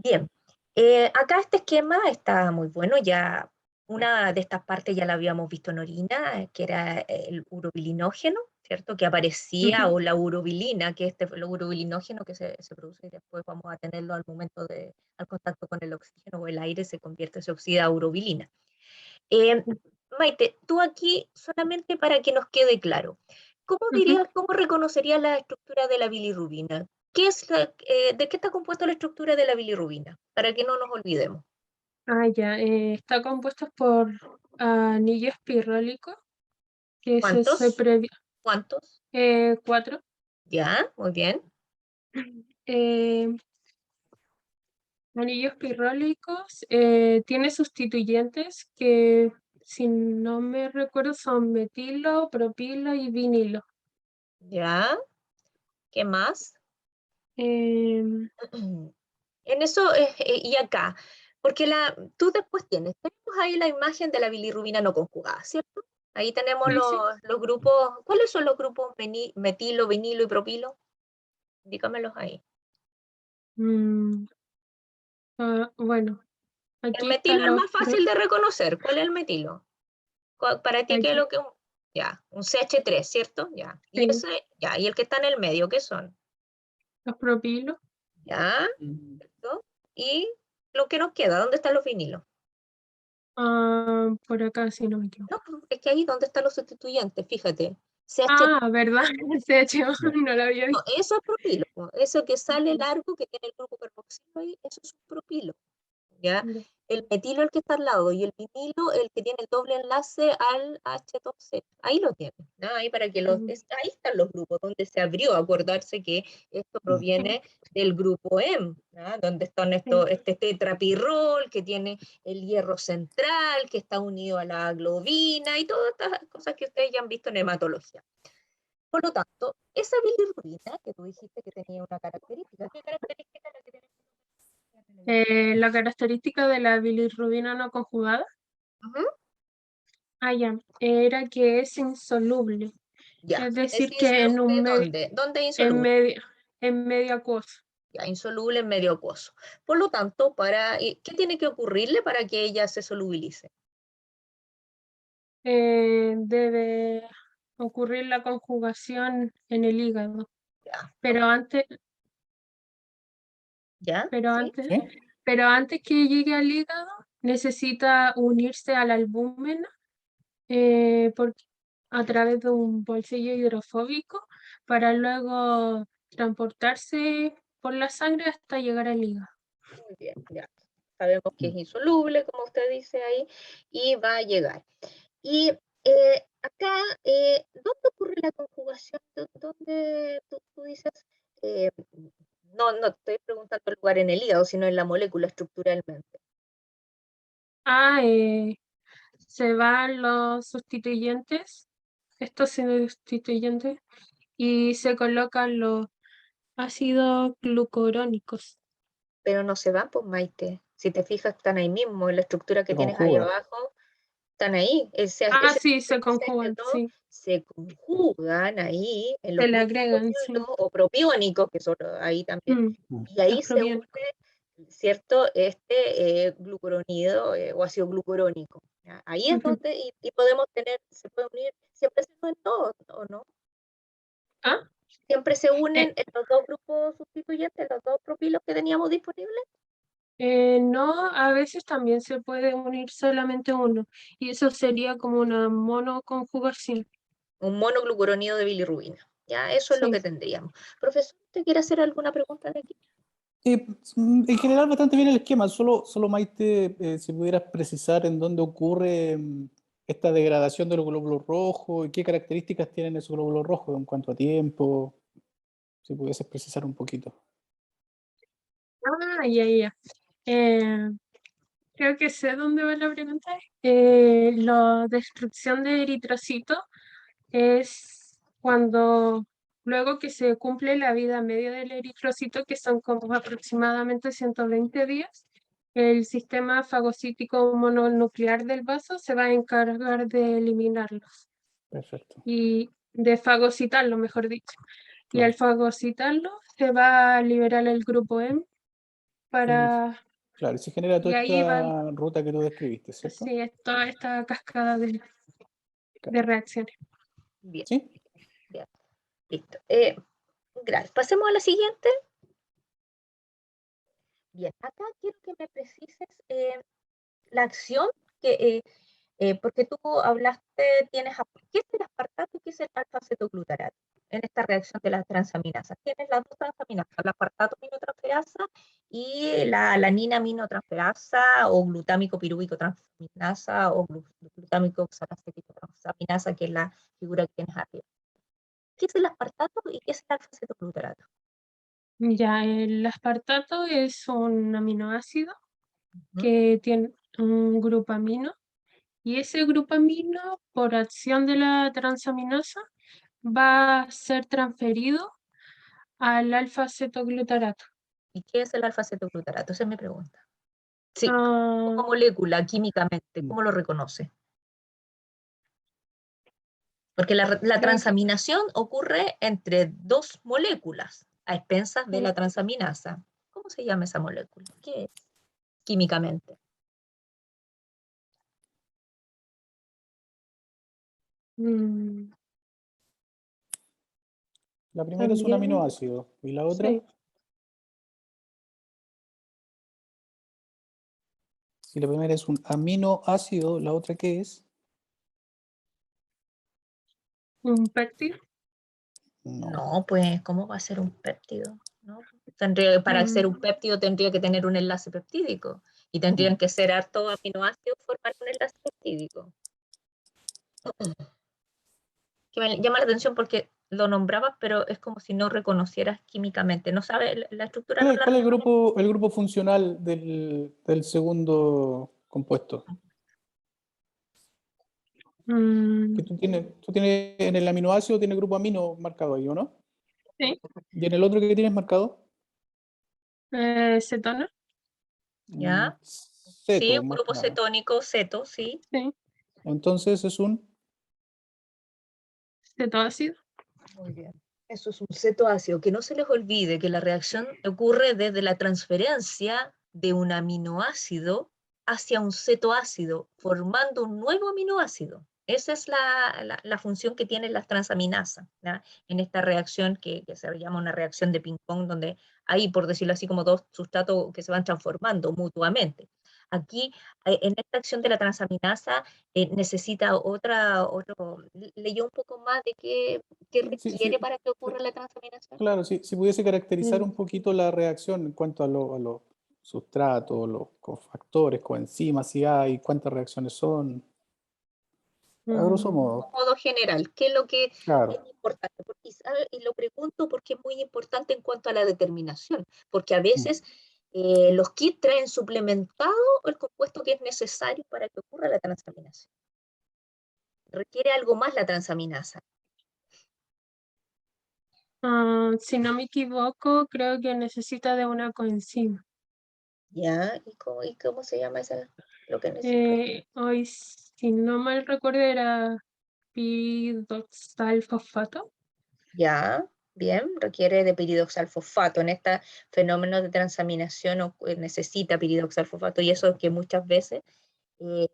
Bien, acá este esquema está muy bueno, ya una de estas partes ya la habíamos visto en orina, que era el urobilinógeno, ¿cierto? Que aparecía, Ujú. o la urobilina, que este fue el urobilinógeno que se produce y después vamos a tenerlo al momento al contacto con el oxígeno o el aire, se convierte, se oxida a urobilina. Eh, Maite, tú aquí, solamente para que nos quede claro, ¿cómo Ujú. dirías, cómo reconocerías la estructura de la bilirrubina? ¿De qué está compuesta la estructura de la bilirrubina? Para que no nos olvidemos. Ah, ya. Está compuesto por anillo espirólico, que se ¿Cuántos? previ- ¿Cuántos? 4. Ya, muy bien. Eh, Anillos pirrólicos, tiene sustituyentes que, si no me recuerdo, son metilo, propilo y vinilo. Ya, ¿qué más? Em, En eso, y acá, porque tú después tenemos ahí la imagen de la bilirrubina no conjugada, ¿cierto? Ahí tenemos sí, sí. los grupos. ¿Cuáles son los grupos metilo, vinilo y propilo? Dígamelos ahí. Mm, bueno, El aquí metilo están es los más fácil de reconocer. ¿Cuál es el metilo? Para ti, ¿qué es aquí, lo que? Ya, un CH3, ¿cierto? Ya. Y sí, ese, ya, y el que está en el medio, ¿qué son? los propilos. Ya, ¿cierto? Y lo que nos queda, ¿dónde están los vinilos? Por acá, si no me equivoco. No, pues, es que ahí donde están los sustituyentes, fíjate. CH3, Ah, ¿verdad? CH, no lo había no, visto. eso es propilo, po. Eso que sale largo, que tiene el grupo carboxilo ahí, eso es un propilo. ¿Ya? Ya. El metilo el que está al lado y el vinilo el que tiene el doble enlace al H2C. Ahí lo tiene, ¿no? Ahí para que Mm, ahí están los grupos donde se abrió. Acordarse que esto sí, proviene del grupo M, ¿no? Donde están sí. este tetrapirrol que tiene el hierro central, que está unido a la globina y todas estas cosas que ustedes ya han visto en hematología. Por lo tanto, esa bilirrubina que tú dijiste que tenía una característica, ¿qué característica es la que tiene? La característica de la bilirrubina no conjugada, Ujú. ya, era que es insoluble. Ya, Es ¿es decir, que insoluble dónde? ¿Dónde es en insoluble? medio, en medio acuoso. Ya, insoluble en medio acuoso. Por lo tanto, ¿qué tiene que ocurrirle para que ella se solubilice? Debe ocurrir la conjugación en el hígado, Ya, pero antes, ¿ya? pero ¿Sí? antes, pero antes que llegue al hígado, necesita unirse a la albúmena por- a través de un bolsillo hidrofóbico para luego transportarse por la sangre hasta llegar al hígado. Muy bien, ya. Sabemos que es insoluble, como usted dice ahí, y va a llegar. Y acá, ¿dónde ocurre la conjugación? ¿Dónde tú dices? eh, no estoy preguntando el lugar en el hígado, sino en la molécula estructuralmente. Ah, se van los sustituyentes, estos sustituyentes, y se colocan los ácidos glucurónicos. Pero no se van, pues Maite. Si te fijas, están ahí mismo, en la estructura que Se tienes ahí conjuga. abajo, están ahí. Ah, Ese sí, se conjugan, CH2 sí, se conjugan ahí en los se le grupos agregan, propiónicos sí. o propiónicos, que son ahí también. Y Los ahí se une, probiónicos. ¿cierto? Este glucurónido o ácido glucurónico. ¿Ya? Ahí es Ujú. donde, y podemos tener, se puede unir, siempre se unen todos, ¿o no? Ah, Siempre se eh, unen en los dos grupos sustituyentes, los dos propilos que teníamos disponibles. no, a veces también se puede unir solamente uno, y eso sería como una monoconjugación. Un monoglucurónido de bilirrubina. Ya, eso es lo Sí. que tendríamos. Profesor, ¿usted quiere hacer alguna pregunta de aquí? En general, bastante bien el esquema. Solo Maite, si pudieras precisar en dónde ocurre esta degradación de los glóbulos rojos y qué características tienen esos glóbulos rojos en cuanto a tiempo, si pudieses precisar un poquito. Ah, ya, ya. Eh, Creo que sé dónde va la pregunta. La destrucción de eritrocitos es cuando, luego que se cumple la vida media del eritrocito, que son como aproximadamente 120 días, el sistema fagocítico mononuclear del vaso se va a encargar de eliminarlos Perfecto. y de fagocitarlo, mejor dicho. Y al Claro. fagocitarlo se va a liberar el grupo M para, Claro, y se genera y toda ahí van, esta ruta que tú describiste, ¿cierto? sí, es toda esta cascada de Claro. reacciones. Bien, ¿Sí? bien, listo. Gracias. Pasemos a la siguiente. Bien, acá quiero que me precises la acción que, porque tú hablaste, ¿qué es el aspartato y qué es el alfa-cetoglutarato? En esta reacción de las transaminasas. Tienes las dos transaminasas, la aspartato aminotransferasa y la alanina aminotransferasa o glutámico pirúvico transaminasa o glutámico oxalacético transaminasa, que es la figura que tienes arriba. ¿Qué es el aspartato y qué es el alfa-cetoglutarato? Ya, el aspartato es un aminoácido ¿Mm? que tiene un grupo amino y ese grupo amino, por acción de la transaminasa, va a ser transferido al alfa-cetoglutarato. ¿Y qué es el alfa-cetoglutarato? Esa es mi pregunta. Sí, como Ah, molécula, químicamente, Mm. ¿cómo lo reconoce? Porque la creo que transaminación ocurre entre dos moléculas a expensas de sí. la transaminasa. ¿Cómo se llama esa molécula? ¿Qué es químicamente? Mm, La primera es un también, aminoácido. ¿Y la otra? sí, Si la primera es un aminoácido, ¿la otra qué es? un péptido. No. No, pues, ¿cómo va a ser un péptido? ¿No? Para ser un Mm, péptido tendría que tener un enlace peptídico y Mm. tendrían que ser hartos aminoácidos formar un enlace peptídico. Que me llama la atención porque lo nombrabas, pero es como si no reconocieras químicamente. No sabe, la estructura no la ¿Cuál es reconoce. el grupo funcional del segundo compuesto? Que mm, tú tienes en el aminoácido, tiene grupo amino marcado ahí, ¿o no? sí, ¿Y en el otro que tienes marcado? cetona, ¿Ya? Sí, Ceto, un más que grupo nada. cetónico, ceto, sí. sí, Entonces es un... cetoácido. Muy bien. Eso es un cetoácido. Que no se les olvide que la reacción ocurre desde la transferencia de un aminoácido hacia un cetoácido, formando un nuevo aminoácido. Esa es la función que tienen las transaminasas, ¿ya? En esta reacción que se llama una reacción de ping-pong, donde hay, por decirlo así, como dos sustratos que se van transformando mutuamente. Aquí, en esta acción de la transaminasa, necesita leyó un poco más de qué Sí, requiere sí, para que ocurra la transaminación. claro, sí, si pudiese caracterizar Mm, un poquito la reacción en cuanto a los sustratos, los cofactores, coenzimas, si hay, cuántas reacciones son, a grosso mm, modo. Modo general, ¿qué es lo que es Claro. importante? Y lo pregunto porque es muy importante en cuanto a la determinación, porque a Mm. veces los kits traen suplementado el compuesto que es necesario para que ocurra la transaminación. Requiere algo más la transaminasa. si no me equivoco, creo que necesita de una coenzima. ¿Ya? Y cómo se llama lo que necesita? Hoy, si no mal recuerdo, era piroxalfosfato. Ya, bien, requiere de piridoxalfosfato. En este fenómeno de transaminación necesita piridoxalfosfato y eso es que muchas veces que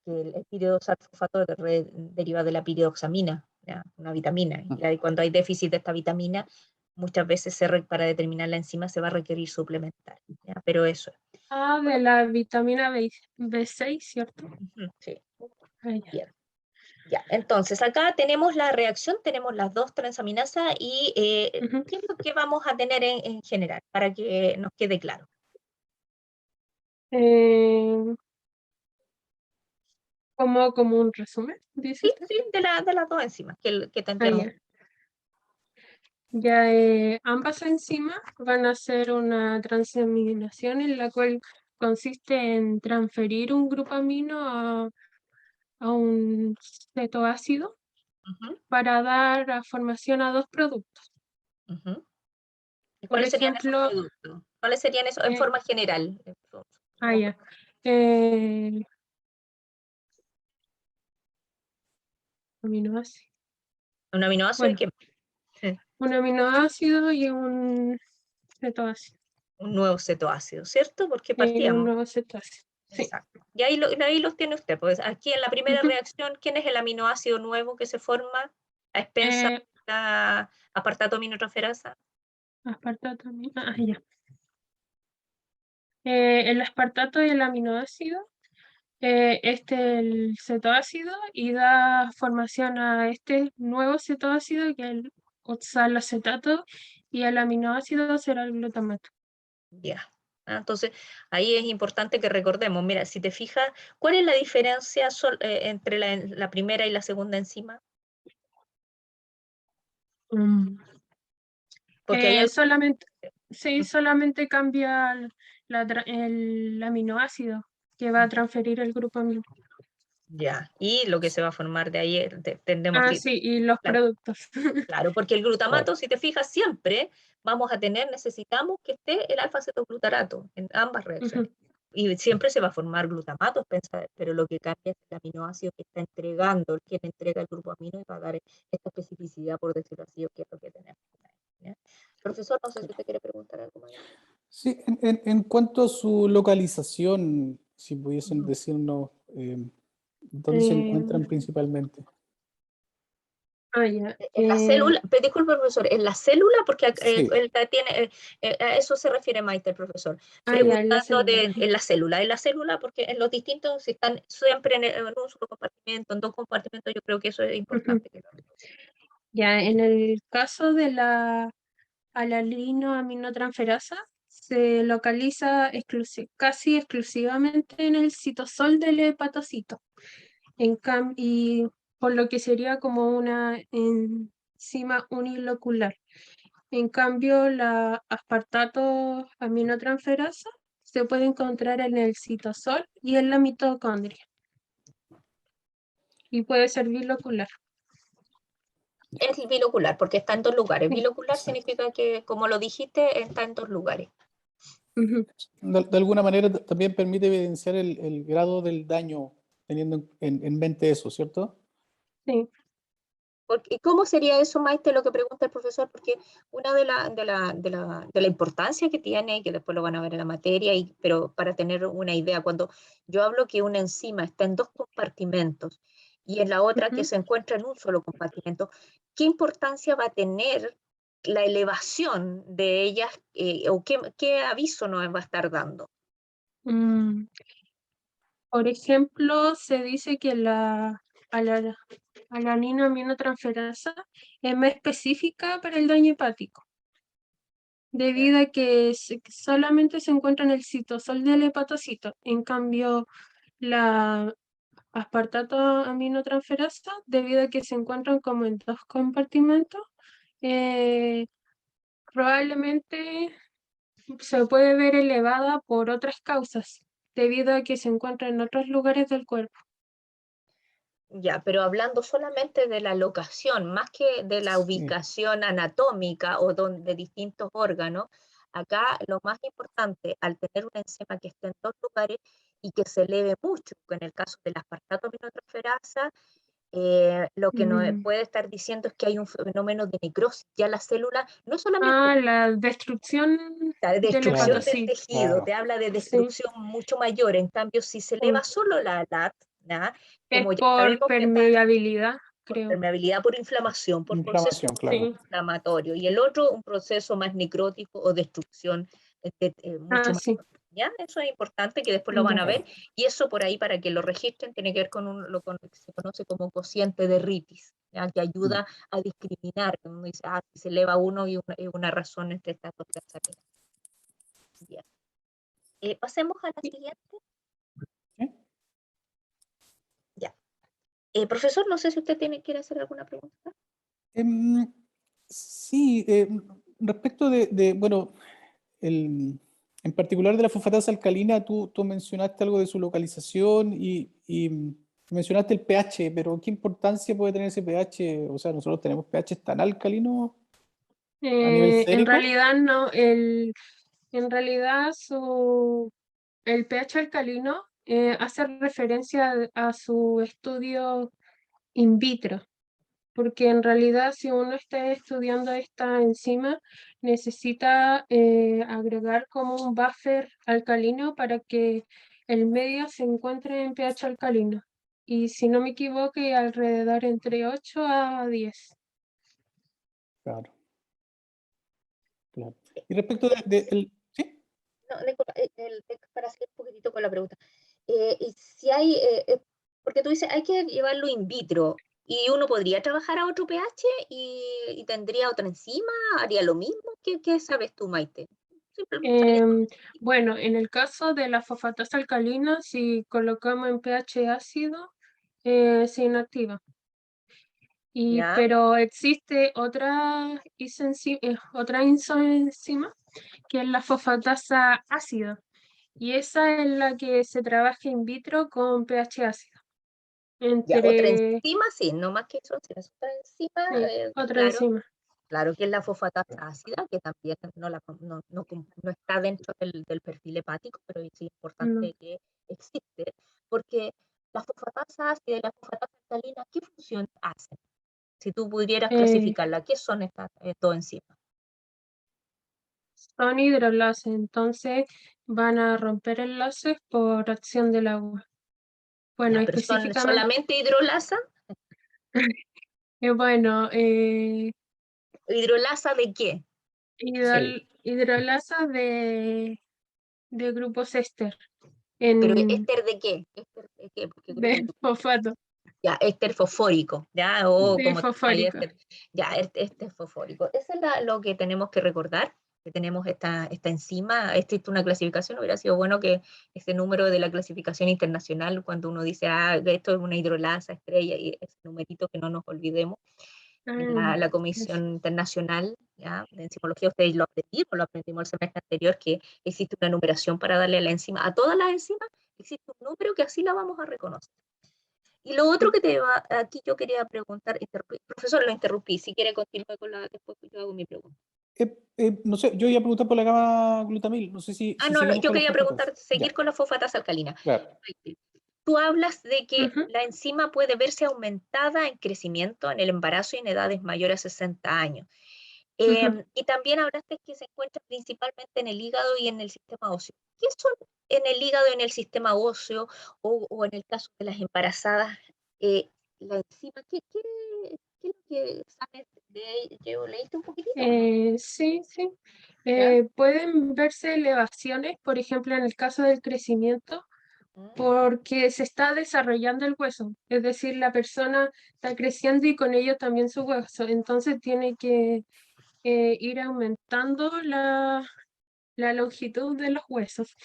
el piridoxalfosfato deriva de la piridoxamina, ¿ya? Una vitamina. Mm. Y cuando hay déficit de esta vitamina, muchas veces para determinar la enzima se va a requerir suplementar. ¿Ya? Pero eso. Ah, de la vitamina B6, ¿cierto? Ujú, sí, Ah, ya. bien. Ya, entonces acá tenemos la reacción, tenemos las dos transaminasas y Ujú. ¿qué es lo que vamos a tener en general para que nos quede claro? Eh, como un resumen, dice Sí, usted. sí, de las dos enzimas que Ah, tendremos. ya. Ya, ambas enzimas van a hacer una transaminación en la cual consiste en transferir un grupo amino a un cetoácido Ujú, para dar formación a dos productos. ujú. ¿Y Por cuáles serían esos ejemplo, productos? ¿Cuáles serían esos en eh, forma general? ya. Eh, aminoácido. Un aminoácido y Bueno, qué más. un aminoácido y un cetoácido. Un nuevo cetoácido, ¿cierto? Porque un partíamos. nuevo cetácido. Sí. Exacto. Y ahí los tiene usted. Pues aquí en la primera Ujú. reacción, ¿quién es el aminoácido nuevo que se forma a expensas de Eh, la apartato aminotransferasa? aspartato, ya. El aspartato y el aminoácido, el cetoácido, y da formación a este nuevo cetoácido, que es el oxalacetato, y el aminoácido será el glutamato. Ya. Entonces, ahí es importante que recordemos, mira, si te fijas, ¿cuál es la diferencia entre la primera y la segunda enzima? Mm. Porque hay algo... Solamente, sí, solamente cambia el aminoácido que va a transferir el grupo amino. Ya, y lo que se va a formar de ahí, tendremos... Ah, sí, y los Claro, productos. claro, porque el Claro. glutamato, si te fijas, siempre vamos a necesitamos que esté el alfa-cetoglutarato en ambas reacciones. Ujú. Y siempre se va a formar glutamato, pero lo que cambia es el aminoácido que está entregando, quien entrega el grupo amino y va a dar esta especificidad, por decirlo así, que es lo que tenemos. ¿Ya? Profesor, no sé si usted quiere preguntar algo más. Sí, en cuanto a su localización, si pudiesen Ujú. decirnos dónde se Eh, encuentran principalmente. ya. En la célula, disculpe, profesor, en la célula, porque Sí, él tiene, a eso se refiere Maite, el profesor, Ya, en la preguntando célula. en la célula, porque en los distintos, si están siempre en un solo compartimento, en dos compartimentos, yo creo que eso es Ujú. importante. Ya, en el caso de la alanino aminotransferasa, se localiza casi exclusivamente en el citosol del hepatocito. Y por lo que sería como una enzima unilocular. En cambio, la aspartato aminotransferasa se puede encontrar en el citosol y en la mitocondria. Y puede ser bilocular. Es bilocular, porque está en dos lugares. Sí. Bilocular exacto. significa que, como lo dijiste, está en dos lugares. Ujú. De alguna manera también permite evidenciar el grado del daño, teniendo en mente eso, ¿cierto? Sí. ¿Y cómo sería eso, Maite, lo que pregunta el profesor? Porque una de la importancia que tiene, y que después lo van a ver en la materia, pero para tener una idea, cuando yo hablo que una enzima está en dos compartimentos y en la otra que Ujú. se encuentra en un solo compartimento, ¿qué importancia va a tener la elevación de ellas o qué aviso nos va a estar dando? Mm, Por ejemplo, se dice que ala- alanina aminotransferasa es más específica para el daño hepático, debido a que solamente se encuentra en el citosol del hepatocito. En cambio, la aspartato aminotransferasa, debido a que se encuentran como en dos compartimentos, eh, probablemente se puede ver elevada por otras causas, debido a que se encuentra en otros lugares del cuerpo. Ya, pero hablando solamente de la locación, más que de la Sí. ubicación anatómica o de distintos órganos, acá lo más importante al tener una enzima que esté en dos lugares y que se eleve mucho, en el caso del aspartato aminotransferasa, lo que nos Mm. puede estar diciendo es que hay un fenómeno de necrosis. Ya la célula no solamente La destrucción de del Claro, destrucción del hepatocito. tejido, claro. te habla de Sí, destrucción mucho mayor. En cambio, si se eleva sí. solo la LAT, ¿ya? Es Como ya por sabemos que está permeabilidad, por creo. permeabilidad, por inflamación, por proceso Inflamación, claro. Sí. inflamatorio, y el otro un proceso más necrótico o destrucción mucho Sí. mayor. ¿Ya? Eso es importante que después lo van Ya. a ver, Claro. y eso por ahí para que lo registren tiene que ver con lo que se conoce como cociente de Ritis, ¿ya? Que Mm. ayuda a discriminar, cuando uno dice, si se eleva uno y una razón entre estas dos transaminas. Bien. Pasemos a la siguiente. ¿Sí? Ya. Profesor, no sé si usted quiere hacer alguna pregunta. Em, sí, respecto bueno, en particular de la fosfatasa alcalina, tú mencionaste algo de su localización y mencionaste el pH, pero ¿qué importancia puede tener ese pH? O sea, nosotros tenemos pH tan alcalino a nivel En sérico. realidad no, en realidad el pH alcalino hace referencia a su estudio in vitro, porque en realidad si uno está estudiando esta enzima, necesita agregar como un buffer alcalino para que el medio se encuentre en pH alcalino. Y si no me equivoco, alrededor entre 8 a 10. Claro, claro. Y respecto ¿sí? No, disculpa, para seguir un poquitito con la pregunta. Y si hay, porque tú dices, hay que llevarlo in vitro, y uno podría trabajar a otro pH y tendría otra enzima, haría lo mismo. ¿Qué sabes tú, Maite? Bueno, en el caso de la fosfatasa alcalina, si colocamos en pH ácido, se inactiva. ¿Ya? Pero existe otra isoenzima que es la fosfatasa ácida, y esa es la que se trabaja in vitro con pH ácido. Ya, otra Entre enzima, sí, no más que eso, si es otra enzima, otra claro, enzima. claro que es la fosfatasa ácida, que también no está dentro del perfil hepático, pero es No. importante que existe, porque la fosfatasa ácida y la fosfatasa alcalina, ¿qué función hacen? Si tú pudieras clasificarla, ¿qué son estas dos enzimas? Son hidrolases, entonces van a romper enlaces por acción del agua. Bueno, Ya, pero son específicamente, solamente hidrolasa. bueno, ¿Hidrolasa de qué? Sí. hidrolasa de grupos éster Pero en éster de qué? ¿Éster de qué? Porque creo que de fosfato, ya, éster fosfórico, ya, o de como hay fosfórico. éster, ya, éster fosfórico. Eso es lo que tenemos que recordar, que tenemos esta enzima. Existe una clasificación, hubiera sido bueno que ese número de la clasificación internacional, cuando uno dice, esto es una hidrolasa estrella, y ese numerito que no nos olvidemos, la Eso. Comisión Internacional, ¿ya?, de Enzimología, ustedes lo aprendimos el semestre anterior, que existe una numeración para darle a la enzima, a todas las enzimas, existe un número que así la vamos a reconocer. Y lo otro que aquí yo quería preguntar, profesor, lo interrumpí, si quiere continuar después yo hago mi pregunta. No sé, yo iba a preguntar por la gama glutamil, no sé si No, seguimos yo con las quería fosfatas. preguntar, seguir Ya, con la fosfatasa alcalina. claro. Tú hablas de que Ujú. la enzima puede verse aumentada en crecimiento, en el embarazo y en edades mayores a 60 años. Ujú. Y también hablaste que se encuentra principalmente en el hígado y en el sistema óseo. ¿Qué son en el hígado y en el sistema óseo, o en el caso de las embarazadas, la enzima? ¿Qué es lo que sabes de ello? ¿Leíste un poquitito? Sí, sí. ¿Ya? Pueden verse elevaciones, por ejemplo, en el caso del crecimiento, Mm. porque se está desarrollando el hueso, es decir, la persona está creciendo y con ello también su hueso, entonces tiene que ir aumentando la longitud de los huesos.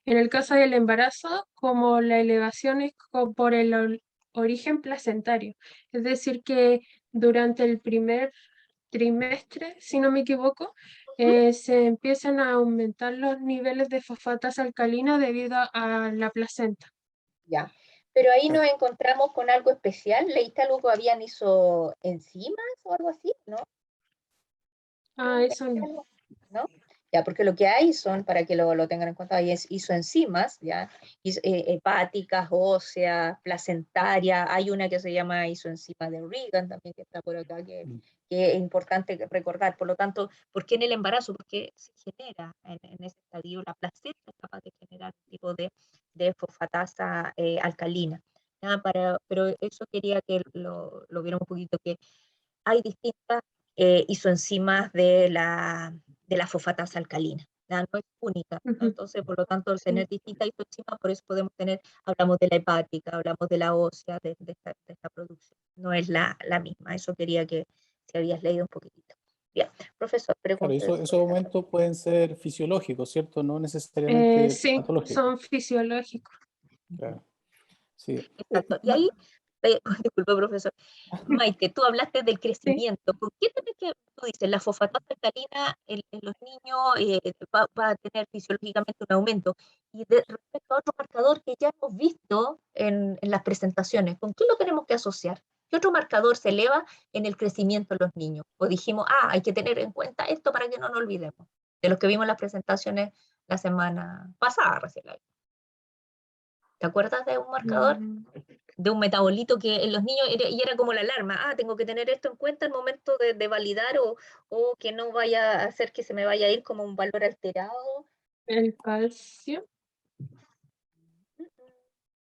En el caso del embarazo, como la elevación es por el origen placentario, es decir, que durante el primer trimestre, si no me equivoco, Ujú. se empiezan a aumentar los niveles de fosfatasa alcalina debido a la placenta. Ya. Pero ahí nos Claro. encontramos con algo especial. ¿Leíste algo que habían isoenzimas o algo así? ¿No? Ah, eso no. ¿No? Ya, porque lo que hay son, para que lo tengan en cuenta, hay isoenzimas, ya, hepáticas, óseas, placentarias. Hay una que se llama isoenzima de Reagan también, que está por acá, Mm. que es importante recordar. Por lo tanto, ¿por qué en el embarazo? Porque se genera en ese estadio, la placenta es capaz de generar un tipo de fosfatasa alcalina. ¿Ya? Pero eso quería que lo viera un poquito, que hay distintas isoenzimas de la fosfatasa alcalina. ¿Ya? No es única, ¿no? Ujú. Entonces, por lo tanto, al Sí. tener distintas isoenzimas, por eso podemos hablamos de la hepática, hablamos de la ósea, de esta producción. No es la misma. Eso quería que si habías leído un poquitito. Bien, profesor, Claro, y pregunte esos sobre la pregunta. aumentos pueden ser fisiológicos, ¿cierto? No necesariamente Sí, patológicos. son fisiológicos. Claro, sí. Exacto. Y ahí, disculpe, profesor, Maite, tú hablaste del Sí. crecimiento. ¿Por qué tú dices, la fosfatasa alcalina en los niños va a tener fisiológicamente un aumento? Y respecto a otro marcador que ya hemos visto en las presentaciones, ¿con qué lo tenemos que asociar? ¿Qué otro marcador se eleva en el crecimiento de los niños? O dijimos, hay que tener en cuenta esto para que no nos olvidemos, de los que vimos en las presentaciones la semana pasada recién. ¿Te acuerdas de un marcador? Mm. de un metabolito que en los niños y era como la alarma, tengo que tener esto en cuenta al momento de validar o que no vaya a hacer que se me vaya a ir como un valor alterado. El calcio.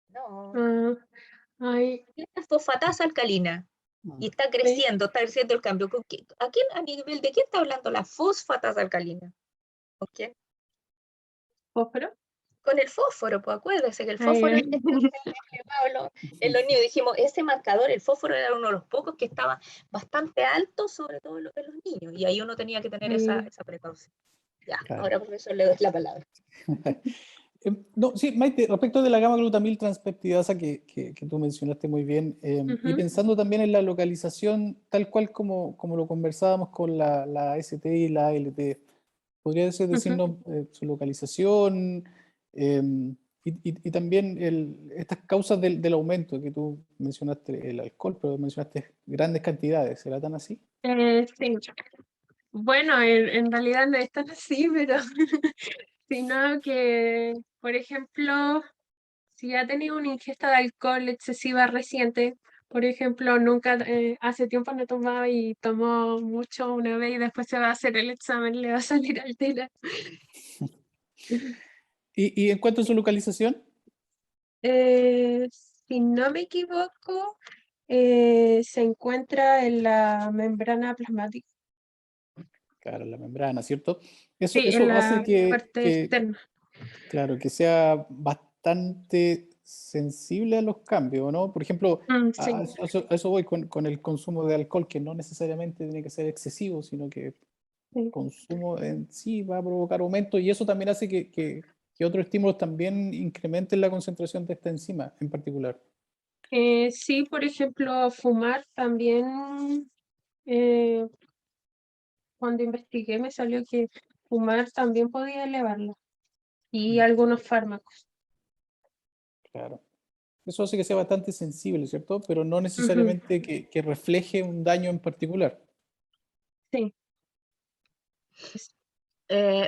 No, Ah, ay, la fosfatasa alcalina. Y está sí, creciendo el cambio. ¿A quién, a nivel de quién está hablando la fosfatasa alcalina? ¿Con quién? fósforo. Con el fósforo, pues acuérdese que el Ay, fósforo ay. es el que Pablo, en los niños dijimos, ese marcador, el fósforo era uno de los pocos que estaba bastante alto, sobre todo en los niños, y ahí uno tenía que tener Ay, esa precaución. Ya, Claro. ahora profesor le doy la palabra. No, sí, Maite, respecto de la gamma glutamil transpeptidasa que tú mencionaste muy bien, y ujú, pensando también en la localización, tal cual como lo conversábamos con la ST y la ALT, ¿podrías ujú. decirnos su localización y también estas causas del aumento que tú mencionaste, el alcohol, pero mencionaste grandes cantidades, ¿será tan así? Sí. Bueno, en realidad no es tan así, pero sino que, por ejemplo, si ha tenido una ingesta de alcohol excesiva reciente, por ejemplo, nunca hace tiempo no tomaba y tomó mucho una vez y después se va a hacer el examen, le va a salir altera. Y en cuanto a su localización, Si no me equivoco, se encuentra en la membrana plasmática, claro, la membrana, ¿cierto? Eso, sí, en eso hace la parte externa. claro, que sea bastante sensible a los cambios, ¿no? Por ejemplo, Sí, a eso voy con el consumo de alcohol, que no necesariamente tiene que ser excesivo, sino que el sí. consumo en sí va a provocar aumento y eso también hace que otros estímulos también incrementen la concentración de esta enzima en particular. Sí, por ejemplo, fumar también, eh, cuando investigué me salió que fumar también podía elevarla y Mm, algunos fármacos. claro. Eso hace que sea bastante sensible, ¿cierto? Pero no Ujú, necesariamente que refleje un daño en particular. sí.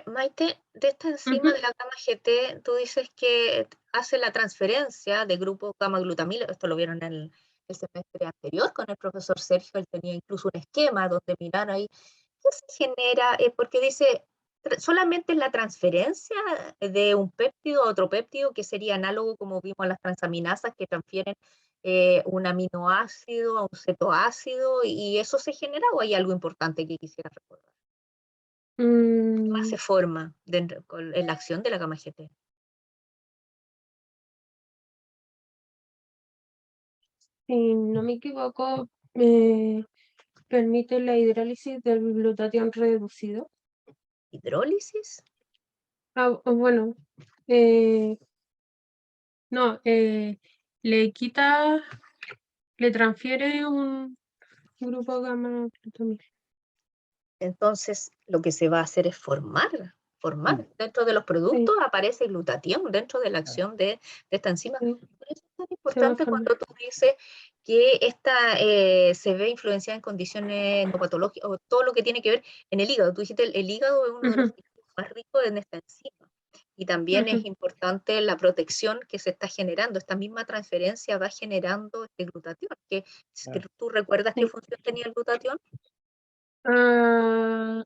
Maite, de esta enzima Ujú, de la gamma GT, tú dices que hace la transferencia de grupo gamma glutamilo, esto lo vieron en el semestre anterior con el profesor Sergio, él tenía incluso un esquema donde mirar ahí qué se genera, porque dice solamente la transferencia de un péptido a otro péptido, que sería análogo como vimos a las transaminasas que transfieren un aminoácido a un cetoácido, y eso se genera, o hay algo importante que quisiera recordar. Más mm, se forma en la acción de la gamma GT. si no me equivoco, me permite la hidrólisis del glutatión reducido. ¿Hidrólisis? Bueno, eh, no, le quita, le transfiere un grupo gamma glutamil. Entonces, lo que se va a hacer es Mm, formar. Dentro de los Sí, productos aparece glutatión dentro de la claro. acción de esta enzima. sí, Por eso es tan se va a importante formar. cuando tú dices que esta se ve influenciada en condiciones no patológicas, o todo lo que tiene que ver en el hígado. Tú dijiste el hígado es uno de los Ujú, tejidos más ricos en esta enzima. Y también es ujú. importante la protección que se está generando. Esta misma transferencia va generando este glutatión. Que Claro. tú recuerdas qué Sí. función tenía el glutatión. Ah,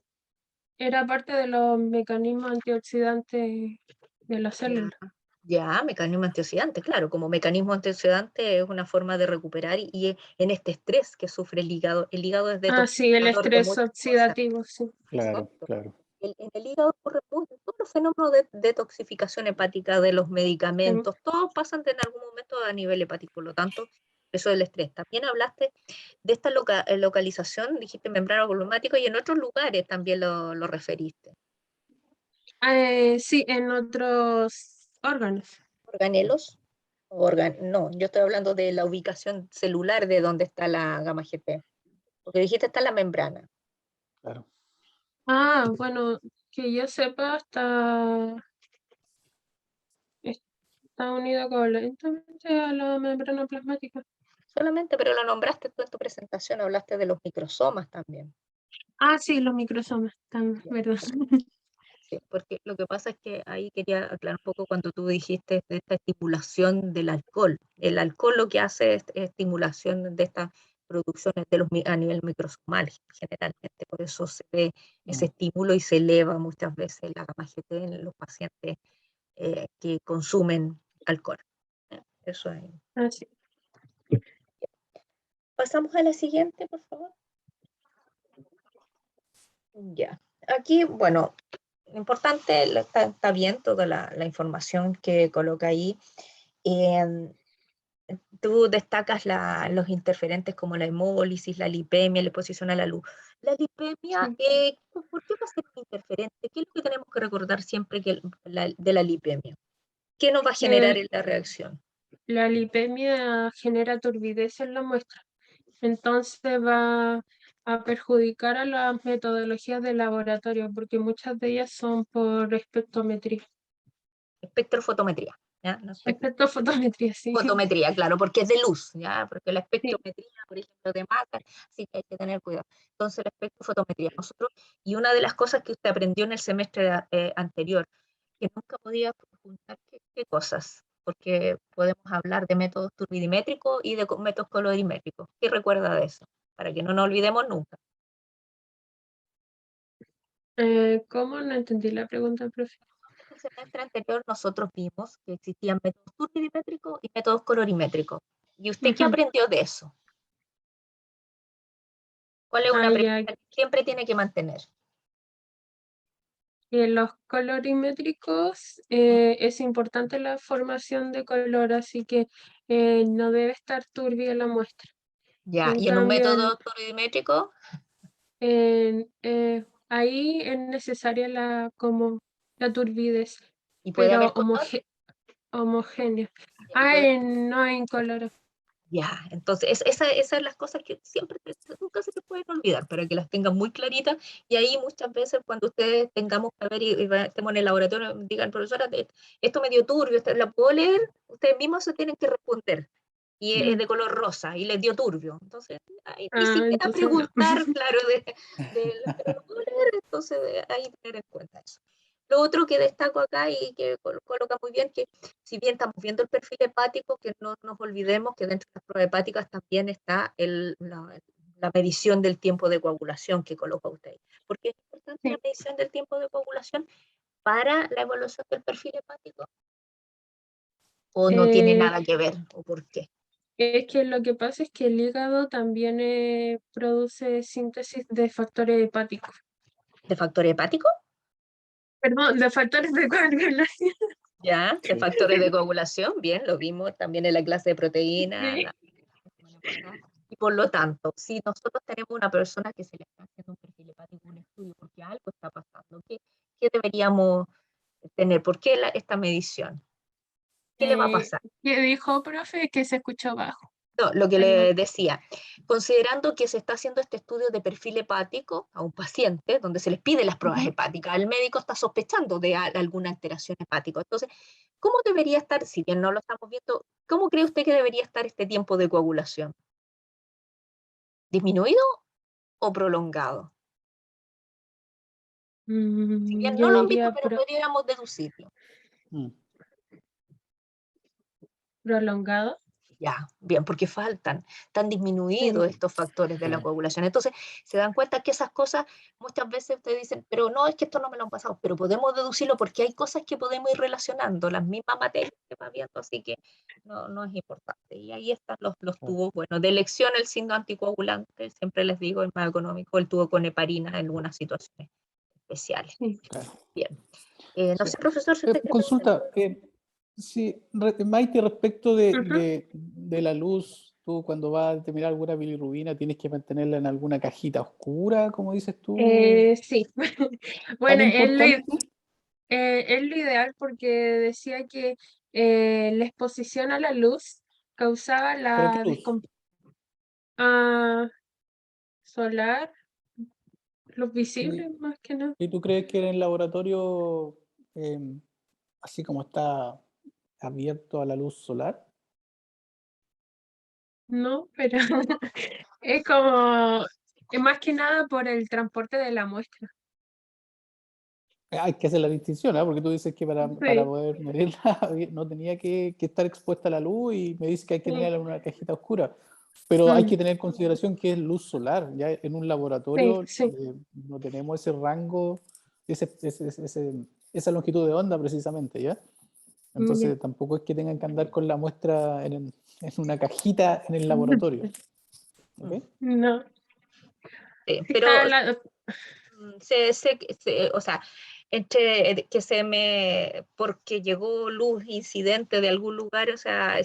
era parte de los mecanismos antioxidantes de la Ya, célula. ya, mecanismo antioxidante, claro, como mecanismo antioxidante es una forma de recuperar y en este estrés que sufre el hígado es Ah, sí, el detoxificador de estrés muchas cosas. oxidativo, sí. Claro, Exacto. claro. En el hígado ocurre todos los fenómenos de detoxificación hepática de los Sí. medicamentos, todos pasan en algún momento a nivel hepático, por lo tanto, eso del estrés. También hablaste de esta localización, dijiste membrana plasmática, y en otros lugares también lo referiste. Sí, en otros órganos. Organelos. No, yo estoy hablando de la ubicación celular de donde está la gamma GT. Porque dijiste está en la membrana. Claro. Bueno, que yo sepa, está unido covalentamente a la membrana plasmática. Solamente, pero lo nombraste tú en tu presentación, hablaste de los microsomas también. Sí, los microsomas, Ya. ¿verdad? Sí, porque lo que pasa es que ahí quería aclarar un poco cuando tú dijiste de esta estimulación del alcohol. El alcohol lo que hace es estimulación de estas producciones a nivel microsomal, generalmente. Por eso se ve ese estímulo y se eleva muchas veces la gamma GT en los pacientes que consumen alcohol. Eso es. Así. Pasamos a la siguiente, por favor. Ya. Aquí, bueno, lo importante, está bien toda la información que coloca ahí. Eh, Tú destacas los interferentes como la hemólisis, la lipemia, la exposición a la luz. La lipemia, Sí. ¿por qué va a ser un interferente? ¿Qué es lo que tenemos que recordar siempre de la lipemia? ¿Qué nos va a generar Que en la reacción? la lipemia genera turbidez en la muestra, entonces va a perjudicar a las metodologías de laboratorio, porque muchas de ellas son por espectrometría. Espectrofotometría, ¿ya? No Espectrofotometría, sí. fotometría, claro, porque es de luz, ¿ya? Porque la Sí. espectrometría, por ejemplo, de masa, sí que hay que tener cuidado. Entonces, la espectrofotometría, nosotros, y una de las cosas que usted aprendió en el semestre anterior, que nunca podía juntar qué cosas, porque podemos hablar de métodos turbidimétricos y de métodos colorimétricos. ¿Qué recuerda de eso? Para que no nos olvidemos nunca. ¿Cómo? No entendí la pregunta, profe. En el semestre anterior nosotros vimos que existían métodos turbidimétricos y métodos colorimétricos. ¿Y usted qué Ujú. aprendió de eso? ¿Cuál es una Ah, ya. pregunta que siempre tiene que mantener? En los colorimétricos es importante la formación de color, así que no debe estar turbia la muestra. Ya, En y en un cambio, método turbidimétrico, ahí es necesaria como la turbidez, y puede pero haber color. homogénea. Y Ah, puede- no en color. Ya, entonces esas son las cosas que siempre, nunca se te pueden olvidar, para que las tengan muy claritas. Y ahí muchas veces cuando ustedes tengamos que ver y estemos en el laboratorio, digan, profesora, esto me dio turbio, ¿la puedo leer? Ustedes mismos se tienen que responder. Y es Mm. de color rosa y les dio turbio. Entonces, ahí ni Ah, siquiera entonces no. preguntar, claro, pero lo puedo leer, entonces ahí tener en cuenta eso. Lo otro que destaco acá y que coloca muy bien, que si bien estamos viendo el perfil hepático, que no nos olvidemos que dentro de las pruebas hepáticas también está la medición del tiempo de coagulación que coloca usted. ¿Por qué es importante la Sí. medición del tiempo de coagulación para la evaluación del perfil hepático? ¿O no tiene Eh, nada que ver? ¿O por qué? es que lo que pasa es que el hígado también produce síntesis de factores hepáticos. ¿De factor hepático? Perdón, de factores de coagulación. Ya, de factores de coagulación, bien, lo vimos también en la clase de proteína Sí. la semana pasada. Y por lo tanto, si nosotros tenemos una persona que se le está haciendo un perfil hepático, un estudio, porque algo está pasando, ¿qué deberíamos tener? ¿Por qué esta medición? ¿Qué le va a pasar? ¿Qué dijo, profe? Que se escuchó bajo. No, lo que Perdón. le decía, considerando que se está haciendo este estudio de perfil hepático a un paciente, donde se les pide las pruebas Ujú. hepáticas, el médico está sospechando de alguna alteración hepática. Entonces, ¿cómo debería estar, si bien no lo estamos viendo, cómo cree usted que debería estar este tiempo de coagulación? ¿Disminuido o prolongado? Si bien Yo no lo han visto, diría pero podríamos deducirlo. Mm. prolongado. Ya, bien, porque están disminuidos Sí. estos factores de la coagulación. Entonces, se dan cuenta que esas cosas, muchas veces ustedes dicen, pero no, es que esto no me lo han pasado, pero podemos deducirlo porque hay cosas que podemos ir relacionando, las mismas materias que va viendo, así que no es importante. Y ahí están los Claro. tubos, bueno, de elección el signo anticoagulante, siempre les digo, el más económico, el tubo con heparina en algunas situaciones especiales. Sí. Claro. Bien. No Sí. sé, profesor, si usted quiere preguntar. Consulta, sí, Maite, respecto Ujú. de la luz, tú cuando vas a determinar alguna bilirrubina tienes que mantenerla en alguna cajita oscura, como dices tú, Sí. tan Bueno, importante. es lo ideal porque decía que la exposición a la luz causaba ¿Pero qué la luz? solar, luz ¿Y, visible más que nada. y tú crees que en el laboratorio, eh, así como está abierto a la luz solar? No, pero es como, es más que nada por el transporte de la muestra. Hay que hacer la distinción, ¿ah? Porque tú dices que para Sí, poder medirla no tenía que estar expuesta a la luz y me dices que hay que sí, tenerla en una cajita oscura. Pero hay mm, que tener en consideración que es luz solar. Ya en un sí, laboratorio sí, no tenemos ese rango, esa longitud de onda precisamente, ¿ya? ya. Entonces tampoco es que tengan que andar con la muestra en una cajita en el laboratorio. ¿Ok? Mm, No, sí, sí, pero o sea, entre que se me, porque llegó luz incidente de algún lugar, o sea,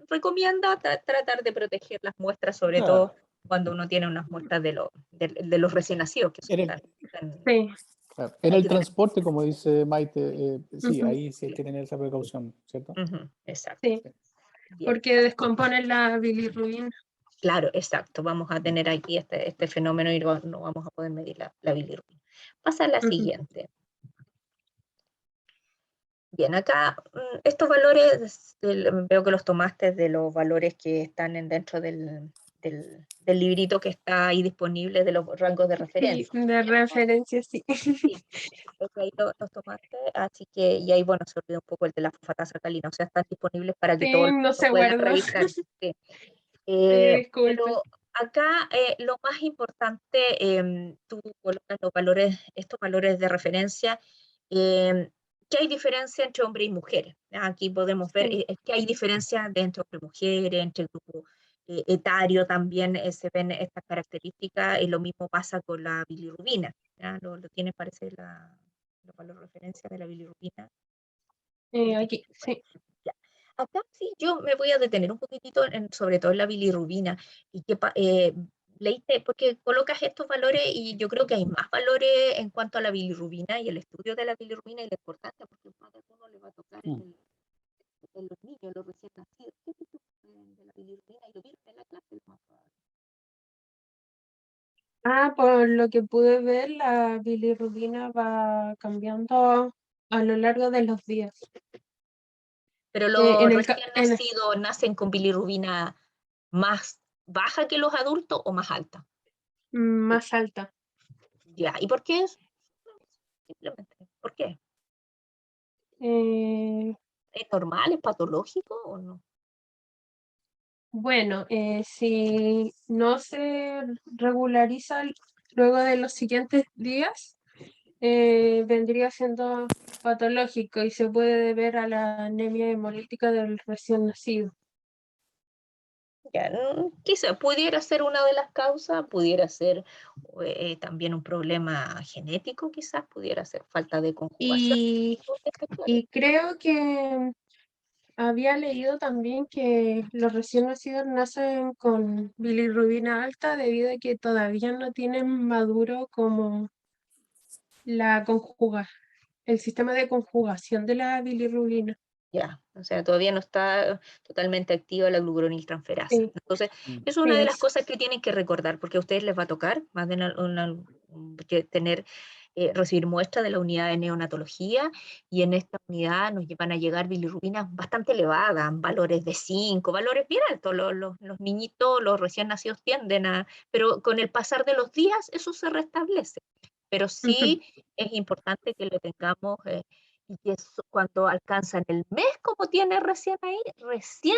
recomienda tratar de proteger las muestras, sobre todo Claro. cuando uno tiene unas muestras de los recién nacidos, que son En el, tan, sí, claro, en hay el que tener. transporte, como dice Maite, sí, ujú, ahí sí hay que tener esa precaución, ¿cierto? Ujú, exacto. sí, Sí. Bien. porque descomponen la bilirrubina. Claro, exacto. Vamos a tener aquí este fenómeno y no vamos a poder medir la bilirrubina. Pasa a la Ujú. siguiente. Bien, acá estos valores, veo que los tomaste de los valores que están dentro del librito que está ahí disponible de los rangos de Sí, referencia, de ¿cierto? referencia, sí. Sí, creo que ahí los tomaste, así que, y ahí, bueno, se olvidó un poco el de la fosfatasa alcalina, o sea, están disponibles para que todo Sí, el no mundo se pueda guardó. revisar. Sí. Sí, disculpe. Pero acá lo más importante, tú colocas estos valores de referencia, em, que hay diferencia entre hombres y mujeres. Aquí podemos ver Sí. que hay diferencia entre hombres y mujeres, entre el grupo etario también se ven estas características, y lo mismo pasa con la bilirrubina. ¿Ya? Lo tiene, parece, los valores de referencia de la bilirrubina. Aquí, Bueno, sí. ya. Acá sí, yo me voy a detener un poquitito, sobre todo en la bilirrubina, y leíste, porque colocas estos valores y yo creo que hay más valores en cuanto a la bilirrubina y el estudio de la bilirrubina y la importancia, porque más de alguno le va a tocar Mm. en los niños, los recién nacidos. ¿Qué tipo de la bilirrubina? Y lo viste en la clase, lo más probable. Por lo que pude ver, la bilirrubina va cambiando a lo largo de los días. Pero En los el, recién nacidos nacen con bilirrubina más baja que los adultos o más alta. más alta. Ya, ¿y por qué es? Simplemente, ¿por qué? Eh, ¿Es normal? ¿Es patológico o no? bueno, si no se regulariza luego de los siguientes días, vendría siendo patológico y se puede deber a la anemia hemolítica del recién nacido. Ya, quizá pudiera ser una de las causas, pudiera ser también un problema genético, quizás pudiera ser falta de conjugación. Y, De factores. y creo que había leído también que los recién nacidos nacen con bilirrubina alta debido a que todavía no tienen maduro como el sistema de conjugación de la bilirrubina. Ya, o sea, todavía no está totalmente activa la glucuroniltransferasa. Sí, Entonces, Mm. es una de las eso. cosas que tienen que recordar, porque a ustedes les va a tocar más de que recibir muestras de la unidad de neonatología, y en esta unidad nos van a llegar bilirrubinas bastante elevadas, valores de 5, valores bien altos. Los niñitos, los recién nacidos tienden pero con el pasar de los días eso se restablece. Pero Ujú. sí es importante que lo tengamos. Y que cuando alcanzan el mes, como tiene recién ahí, recién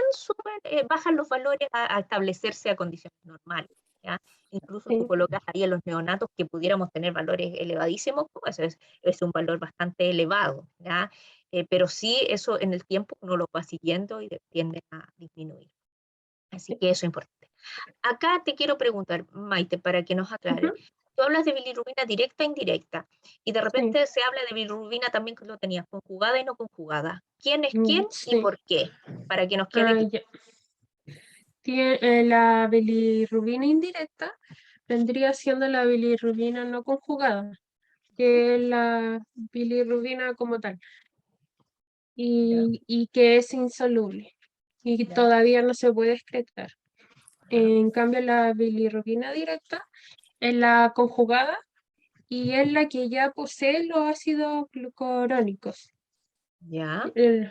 bajan los valores a establecerse a condiciones normales. ¿Ya? Incluso tú Sí, colocas ahí a los neonatos que pudiéramos tener valores elevadísimos, pues eso es un valor bastante elevado. ¿Ya? Pero sí, eso en el tiempo uno lo va siguiendo y tiende a disminuir. Así sí. que eso es importante. Acá te quiero preguntar, Maite, para que nos Ujú. aclare. Tú hablas de bilirrubina directa e indirecta, y de Sí, repente se habla de bilirrubina también que lo tenías conjugada y no conjugada. ¿Quién es quién y sí. por qué? Para que nos quede claro. Ya. La bilirrubina indirecta vendría siendo la bilirrubina no conjugada, que es la bilirrubina como tal, Ya, y que es insoluble y ya, todavía no se puede excretar. ya, En cambio, la bilirrubina directa es la conjugada y es la que ya posee los ácidos glucurónicos. ya, El-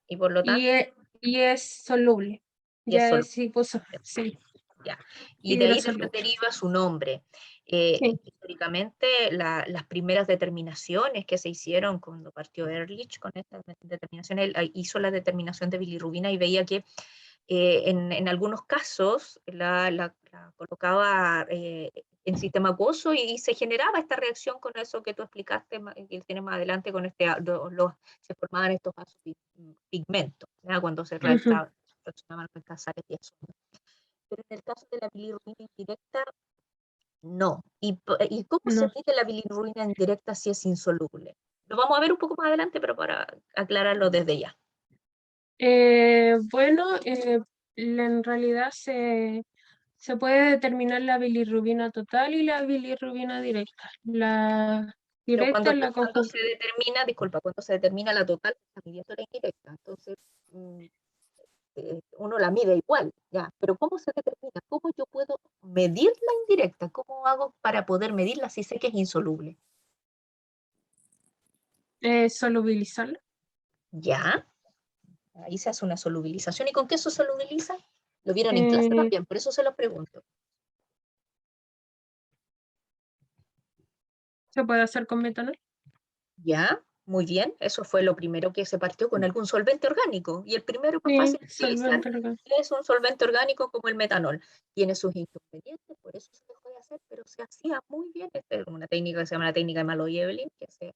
y por lo y, tanto, es, y es soluble. y es Ya solo. es, sí, pues, sí. Ya. Y de ahí hidrosoluble. deriva su nombre. Sí. Históricamente, las primeras determinaciones que se hicieron cuando partió Ehrlich con esta determinación, él hizo la determinación de bilirrubina y veía que en algunos casos la colocaba en sistema acuoso y se generaba esta reacción con eso que tú explicaste, que tienes más adelante con se formaban estos pigmentos, ¿ya? Cuando se Ujú. reaccionaban con estas sales y azotes. Pero en el caso de la bilirrubina indirecta, no. ¿Y cómo se No. mide la bilirrubina indirecta si es insoluble? Lo vamos a ver un poco más adelante, pero para aclararlo desde ya. Bueno, en realidad se puede determinar la bilirrubina total y la bilirrubina directa. La Pero directa es la cuando conjunción. se determina, disculpa, cuando se determina la total, está midiendo la indirecta. Entonces, uno la mide igual, ya. Pero ¿cómo se determina? ¿Cómo yo puedo medir la indirecta? ¿Cómo hago para poder medirla si sé que es insoluble? Solubilizarla. Ya, ahí se hace una solubilización. ¿Y con qué se solubiliza? Lo vieron en clase Eh, también, por eso se lo pregunto. Se puede hacer con metanol. Ya, muy bien. Eso fue lo primero que se partió con algún solvente orgánico. Y el primero más Sí, fácil de utilizar solvente orgánico. es un solvente orgánico como el metanol. Tiene sus inconvenientes, por eso se dejó de hacer, pero se hacía muy bien. Esta es una técnica que se llama la técnica de Malloy-Evelyn, que se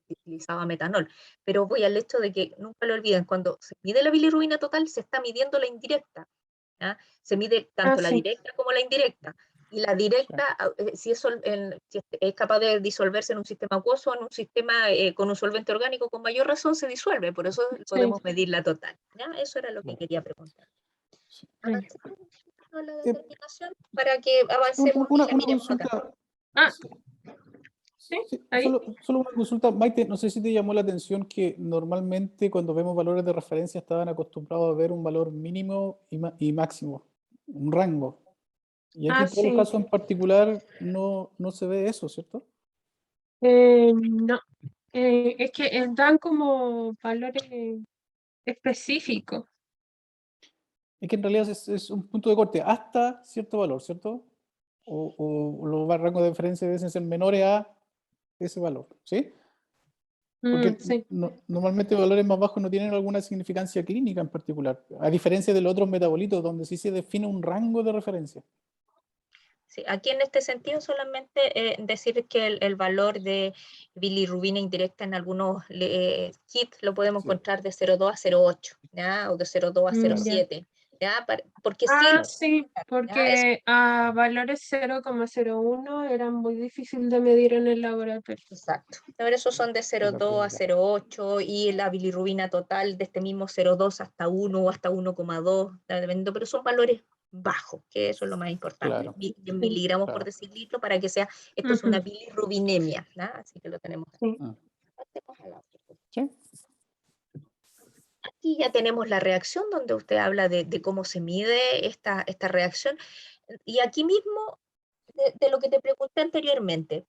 utilizaba metanol. Pero voy al hecho de que nunca lo olviden, cuando se mide la bilirrubina total, se está midiendo la indirecta. ¿Ya? Se mide Ah, tanto la sí. directa como la indirecta. Y la Sí. directa, si es capaz de disolverse en un sistema acuoso, en un sistema con un solvente orgánico, con mayor razón se disuelve, por eso Sí. podemos medir la total. ¿Ya? Eso era lo que Claro. quería preguntar. Sí. Sí. Avancemos a la Eh, determinación para que avancemos y la una miremos acá. consulta. Ah, Sí, sí, sí, ahí. solo una consulta. Maite, no sé si te llamó la atención que normalmente cuando vemos valores de referencia estaban acostumbrados a ver un valor mínimo y máximo, un rango. Y aquí Ah, en todos los sí. casos en particular no se ve eso, ¿cierto? No. Es que dan como valores específicos. Es que en realidad es un punto de corte hasta cierto valor, ¿cierto? O los rangos de referencia deben ser menores a ese valor, ¿sí? Porque Sí. normalmente valores más bajos no tienen alguna significancia clínica en particular, a diferencia de los otros metabolitos donde sí se define un rango de referencia. Sí, aquí en este sentido solamente decir que el valor de bilirrubina indirecta en algunos kits lo podemos Sí, encontrar de 0,2 a 0,8, ¿ya? O de 0,2 a Ya. 0,7, ¿ya? Porque sí, claro. Sí, ¿ya? Es porque a valores 0,01 eran muy difícil de medir en el laboratorio. exacto. Ahora esos son de En la 0,2 a realidad. 0,8 y la bilirrubina total de este mismo 0,2 hasta 1 o hasta 1,2, dependiendo, pero son valores bajos, que eso es lo más importante. Claro, En Sí. miligramos por claro. decilitro para que sea, esto es una Ujú, bilirrubinemia, ¿no? Así que lo tenemos. sí. Mm. Pasemos a la otra. ¿Sí? Aquí ya tenemos la reacción donde usted habla de cómo se mide esta reacción. Y aquí mismo, de lo que te pregunté anteriormente,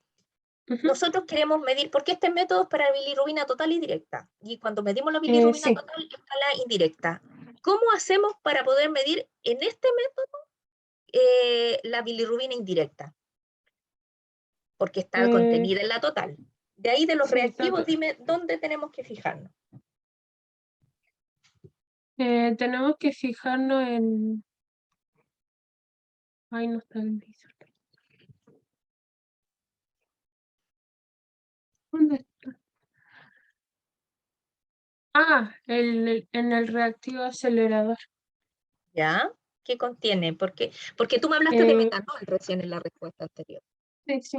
Ujú. nosotros queremos medir, porque este método es para bilirrubina total y directa. Y cuando medimos la bilirrubina Sí. total está la indirecta. ¿Cómo hacemos para poder medir en este método la bilirrubina indirecta? Porque está Eh, contenida en la total. De ahí de los sí, reactivos, dime dónde tenemos que fijarnos. tenemos que fijarnos en. Ay, no está el visor. ¿Dónde está? Ah, en el reactivo acelerador. ¿Ya? ¿Qué contiene? Porque tú me hablaste de Eh, metanol recién en la respuesta anterior. sí, sí.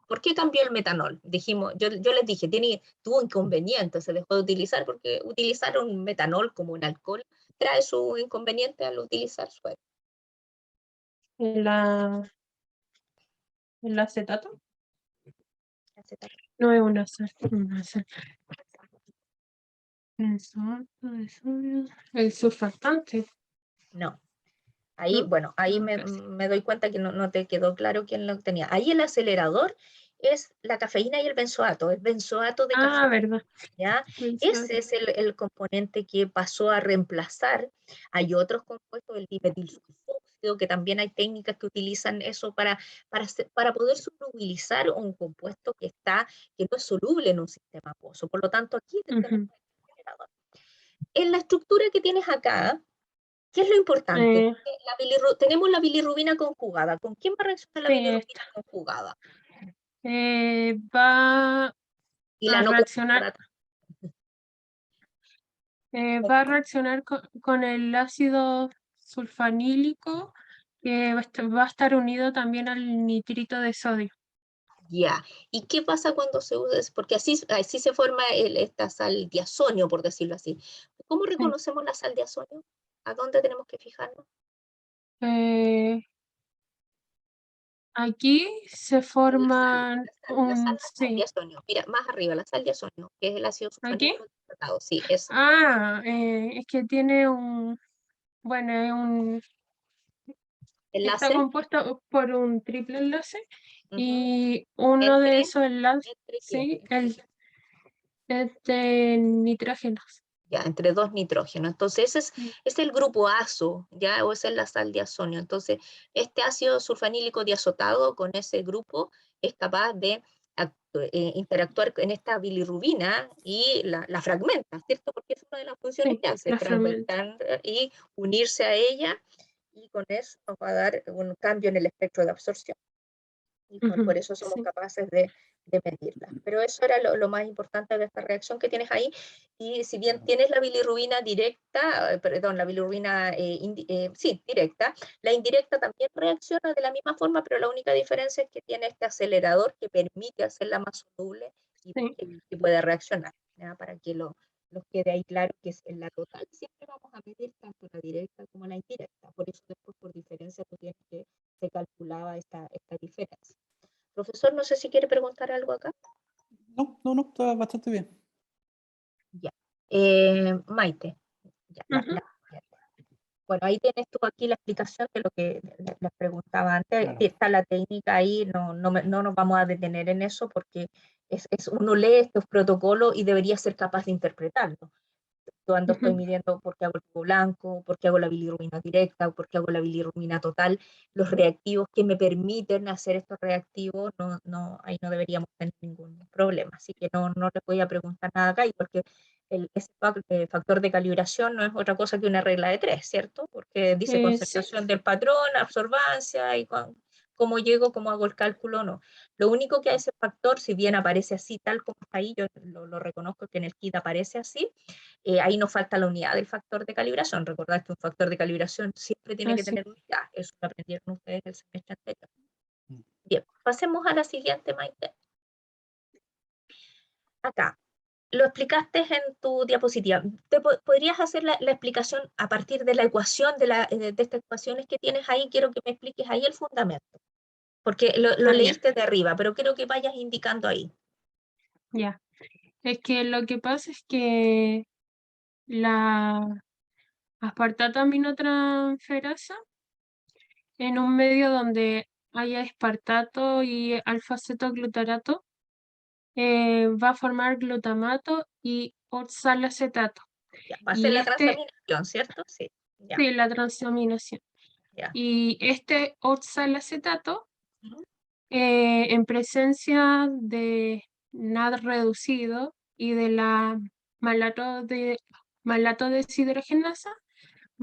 ¿Por qué cambió el metanol? Dijimos, yo les dije, tuvo inconvenientes, se dejó de utilizar porque utilizar un metanol como un alcohol trae su inconveniente al utilizar su En la, el acetato. acetato. No es una sal, es una sal. El sulfato de sodio. El surfactante, No. Ahí, ¿no? bueno, ahí No, me, casi. me doy cuenta que no te quedó claro quién lo tenía. Ahí el acelerador es la cafeína y el benzoato de Ah, cafeína. verdad. ¿Ya? Benzoato. Ese es el componente que pasó a reemplazar. Hay otros compuestos, el dimetilsulfox, líquido, que también hay técnicas que utilizan eso para poder solubilizar un compuesto que no es soluble en un sistema acuoso. Por lo tanto, aquí tenemos Ujú. un generador. En la estructura que tienes acá, ¿qué es lo importante? Eh, Tenemos la bilirrubina conjugada. ¿Con quién va a reaccionar la sí, bilirrubina conjugada? va Y la a no reaccionar, conjugada. va a reaccionar con el ácido sulfanílico, que va a estar unido también al nitrito de sodio. Ya. ¿Y qué pasa cuando se usa? Porque así se forma esta sal diazonio, por decirlo así. ¿Cómo Sí. reconocemos la sal diazonio? ¿A dónde tenemos que fijarnos? Eh, Aquí se En forman la sal sí, diazonio. Mira, más arriba, la sal diazonio, que es el ácido aquí. sulfanílico tratado. Sí, esa. Es que tiene bueno, está Enlace. compuesto por un triple enlace Ujú. y uno de ¿Entre? esos enlaces, ¿Entre qué? sí, es de nitrógenos. Ya, entre dos nitrógenos. Entonces, ese Sí, es el grupo azo, ¿ya? O esa es la sal diazonio. Entonces, este ácido sulfanílico diazotado con ese grupo es capaz de interactuar en esta bilirrubina y la fragmenta, ¿cierto? Porque es una de las funciones sí, que hace, la fermenta. fragmentar y unirse a ella, y con eso nos va a dar un cambio en el espectro de absorción. Y por Ujú, eso somos sí, capaces de medirla. Pero eso era lo más importante de esta reacción que tienes ahí. Y si bien tienes la bilirrubina directa, perdón, la bilirrubina sí, directa, la indirecta también reacciona de la misma forma, pero la única diferencia es que tiene este acelerador que permite hacerla más soluble sí, y puede reaccionar, ¿ya? Para que nos quede ahí claro que es en la total siempre vamos a medir tanto la directa como la indirecta. Por eso después por diferencia tú tienes que se calculaba esta diferencia. Profesor, no sé si quiere preguntar algo acá. No, no, no, está bastante bien. Ya. Maite, ya, ujú, bueno, ahí tienes tú aquí la explicación de lo que les preguntaba antes. Claro. Está la técnica ahí, no nos vamos a detener en eso porque uno lee estos protocolos y debería ser capaz de interpretarlo. Cuando estoy ujú, midiendo por qué hago el cubo blanco, por qué hago la bilirrubina directa, o por qué hago la bilirrubina total, los reactivos que me permiten hacer estos reactivos, ahí no deberíamos tener ningún problema. Así que no les voy a preguntar nada acá, y porque ese factor de calibración no es otra cosa que una regla de tres, ¿cierto? Porque dice sí, concentración del patrón, absorbancia, y cómo llego, cómo hago el cálculo, no. Lo único que a ese factor, si bien aparece así, tal como está ahí, yo lo reconozco que en el kit aparece así, ahí nos falta la unidad del factor de calibración. Recordad que un factor de calibración siempre tiene que así. tener unidad. Eso lo aprendieron ustedes el semestre anterior. Mm. Bien, pasemos a la siguiente, Maite. Acá, lo explicaste en tu diapositiva. ¿Podrías hacer la explicación a partir de la ecuación, de estas ecuaciones que tienes ahí? Quiero que me expliques ahí el fundamento, porque lo Ya, leíste de arriba, pero quiero que vayas indicando ahí. ya. Es que lo que pasa es que la aspartato aminotransferasa en un medio donde haya aspartato y alfa-cetoglutarato va a formar glutamato y oxalacetato. Ya, va a ser Y la transaminación, ¿cierto? Sí, ya, sí, la transaminación. ya. Y este oxalacetato, Ujú. en presencia de NAD reducido y de la malato deshidrogenasa,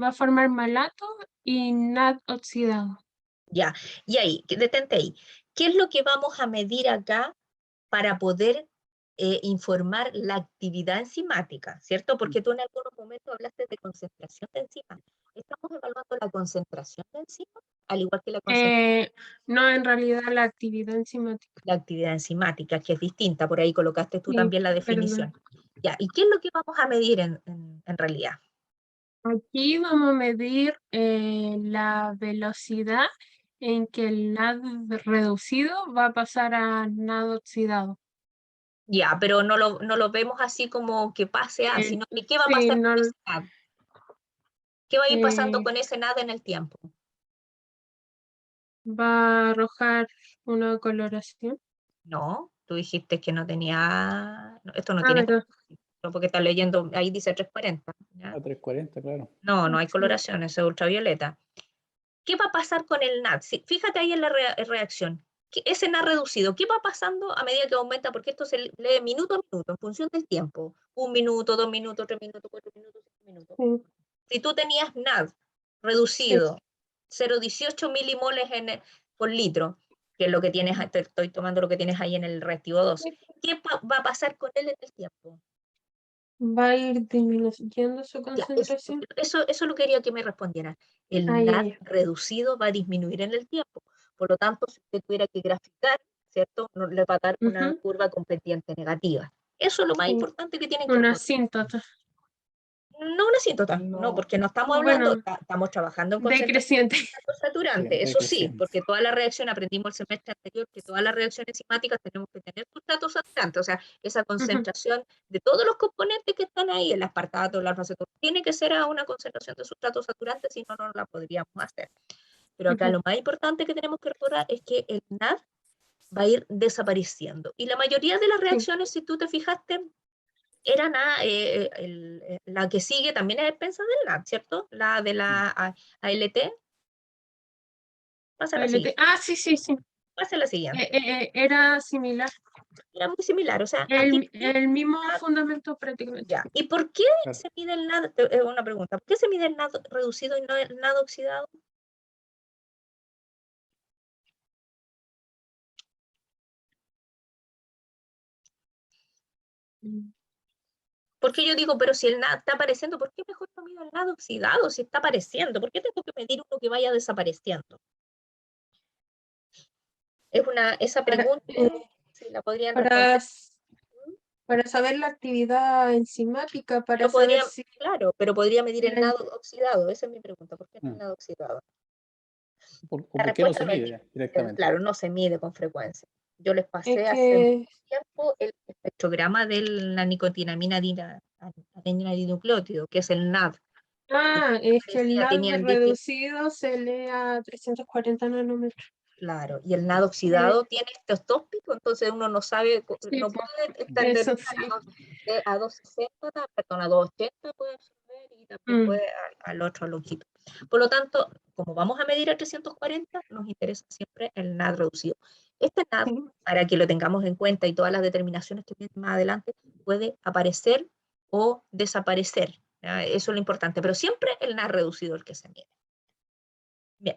va a formar malato y NAD oxidado. Ya, y ahí, detente ahí. ¿Qué es lo que vamos a medir acá para poder informar la actividad enzimática, ¿cierto? Porque tú en algunos momentos hablaste de concentración de enzimas. ¿Estamos evaluando la concentración de enzimas, al igual que No, en realidad la actividad enzimática. la actividad enzimática, que es distinta? Por ahí colocaste tú Sí, también la perdón. definición. Ya, ¿y qué es lo que vamos a medir en realidad? Aquí vamos a medir la velocidad en que el NAD reducido va a pasar a NAD oxidado. Ya, pero no lo vemos así como que pase a, Eh, sino que qué va a sí, pasar no, con ese NAD. ¿Qué va a ir pasando eh, con ese NAD en el tiempo? va a arrojar una coloración. No, tú dijiste que no tenía, esto no Ah, tiene verdad. coloración, porque está leyendo, ahí dice 340, ¿ya? A 340, claro. No hay Sí. coloración, es ultravioleta. ¿Qué va a pasar con el NAD? Fíjate ahí en la reacción. Ese NAD reducido, ¿qué va pasando a medida que aumenta? Porque esto se lee minuto a minuto, en función del tiempo. 1 minuto, 2 minutos, 3 minutos, 4 minutos, 5 minutos. Sí, Si tú tenías NAD reducido, 0,18 milimoles por litro, que es lo que tienes, te estoy tomando lo que tienes ahí en el reactivo 2, ¿qué va a pasar con él en el tiempo? va a ir disminuyendo su Ya, concentración. eso lo quería que me respondieran. El Ah, ya, NAD ya. reducido va a disminuir en el tiempo. Por lo tanto, si usted tuviera que graficar, ¿cierto? No le va a dar una Ujú, curva con pendiente negativa. Eso es lo más sí. importante que tienen que Una recordar. asíntota. No una asíntota, no, No, porque no estamos hablando, Bueno, estamos trabajando en concentración decreciente. sí, saturante, eso sí, decreciente. porque toda la reacción, aprendimos el semestre anterior que todas las reacciones enzimáticas tenemos que tener sustrato saturante, o sea, esa Ujú, concentración de todos los componentes que están ahí, el aspartato, el alfa-acetona, tiene que ser a una concentración de sustrato saturante, si no, no la podríamos hacer. Pero acá ujú. lo más importante que tenemos que recordar es que el NAD va a ir desapareciendo. Y la mayoría de las Sí, reacciones, si tú te fijaste, eran la que sigue también es expensa del NAD, ¿cierto? La de la ALT, pasa a la ALT. siguiente. Ah, sí, sí, sí. Pasa a la siguiente. Era similar. Era muy similar, o sea, aquí El mismo NAD, fundamento prácticamente. ya. ¿Y por qué Claro. se mide el NAD? Es una pregunta. ¿Por qué se mide el NAD reducido y no el NAD oxidado? Mm. Porque yo digo, pero si el NAD está apareciendo, ¿por qué mejor no mido el NAD oxidado si está apareciendo? ¿Por qué tengo que medir uno que vaya desapareciendo? Esa Para, pregunta, eh, si la podrían para, responder. s- para saber la actividad enzimática, para Pero saber podría, si claro, pero podría medir el la- NAD oxidado. Esa es mi pregunta. ¿Por qué no el Mm. NAD oxidado? ¿O La por qué no respuesta se no es mide directamente? claro, no se mide con frecuencia. Yo les es pasé hace mucho que tiempo el espectrograma de la nicotinamina dinucleótido, que es el NAD. es que el Parecía, NAD tenían reducido se lee a 340 nanómetros. claro, y el NAD Eh, oxidado tiene estos dos picos, entonces uno no sabe, sí, no po, puede estar de eso sí. a 260, perdón, a 280 puede absorber y también Mm, puede al otro longitud. Por lo tanto, como vamos a medir a 340, nos interesa siempre el NAD reducido. Este NAD, sí. para que lo tengamos en cuenta y todas las determinaciones que vienen más adelante, puede aparecer o desaparecer. ¿Ya? Eso es lo importante, pero siempre el NAD reducido el que se mide. Bien.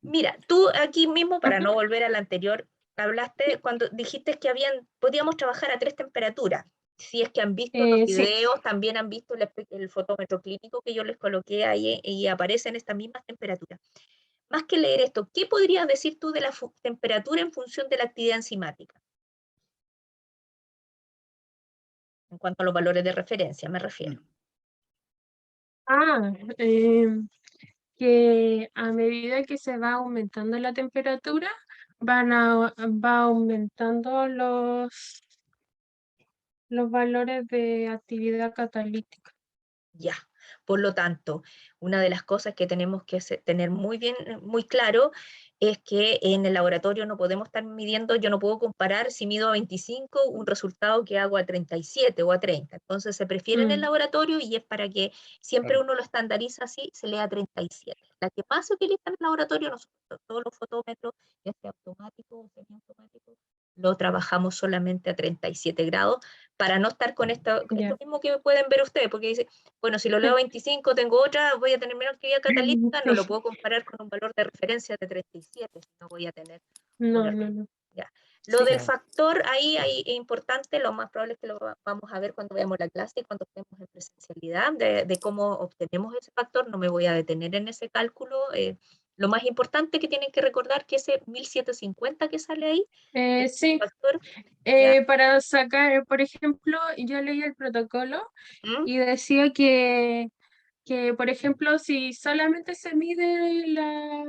Mira, tú aquí mismo, para Ujú. no volver al anterior, hablaste cuando dijiste que podíamos trabajar a 3 temperaturas. Si es que han visto los Sí. videos, también han visto el fotómetro clínico que yo les coloqué ahí y aparecen estas mismas temperaturas. Más que leer esto, ¿qué podrías decir tú de la temperatura en función de la actividad enzimática? En cuanto a los valores de referencia, me refiero. Mm. Ah, em, que a medida que se va aumentando la temperatura, va aumentando los valores de actividad catalítica. Ya. Por lo tanto, una de las cosas que tenemos que tener muy bien, muy claro, es que en el laboratorio no podemos estar midiendo, yo no puedo comparar si mido a 25 un resultado que hago a 37 o a 30. Entonces se prefiere en el Mm, laboratorio y es para que siempre Claro. uno lo estandariza así, se lea 37. La que más se utiliza en el laboratorio, nosotros todos los fotómetros, ya sea automático o semiautomático, lo trabajamos solamente a 37 grados para no estar con esto ya. mismo que pueden ver ustedes, porque dice, bueno, si lo leo a 25, tengo otra, voy a tener menor actividad catalítica, no lo Sí. puedo comparar con un valor de referencia de 37, si no voy a tener un No, error. no, no. Ya. Lo Sí. del Claro. factor, ahí es importante, lo más probable es que lo vamos a ver cuando veamos la clase y cuando estemos en presencialidad, de cómo obtenemos ese factor, no me voy a detener en ese cálculo. Lo más importante que tienen que recordar que ese 1750 que sale ahí, es el Sí, factor, ¿ya? para sacar, por ejemplo, yo leí el protocolo ¿Mm? y decía que, por ejemplo, si solamente se mide la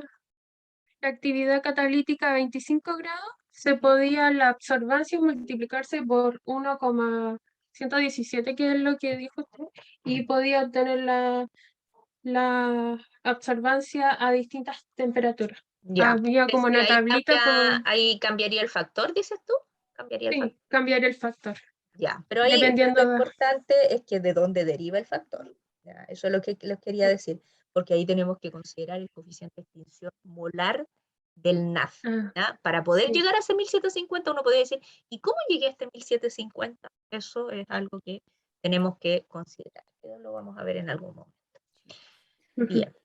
actividad catalítica a 25 grados, se podía la absorbancia multiplicarse por 1,117, que es lo que dijo usted, y podía obtener la absorbancia a distintas temperaturas. Ya. Había como Sí, una tablita con, ahí cambiaría el factor, dices tú. Cambiaría el factor. sí, cambiar el factor, Ya, pero ahí lo dependiendo de... importante es que de dónde deriva el factor. Ya, eso es lo que les quería decir, porque ahí tenemos que considerar el coeficiente de extinción molar del NAF. Ah, ¿Ya? Para poder sí. llegar a ese 1750, uno podría decir, ¿y cómo llegué a este 1750? Eso es algo que tenemos que considerar, pero lo vamos a ver en algún momento. Ujú. Bien.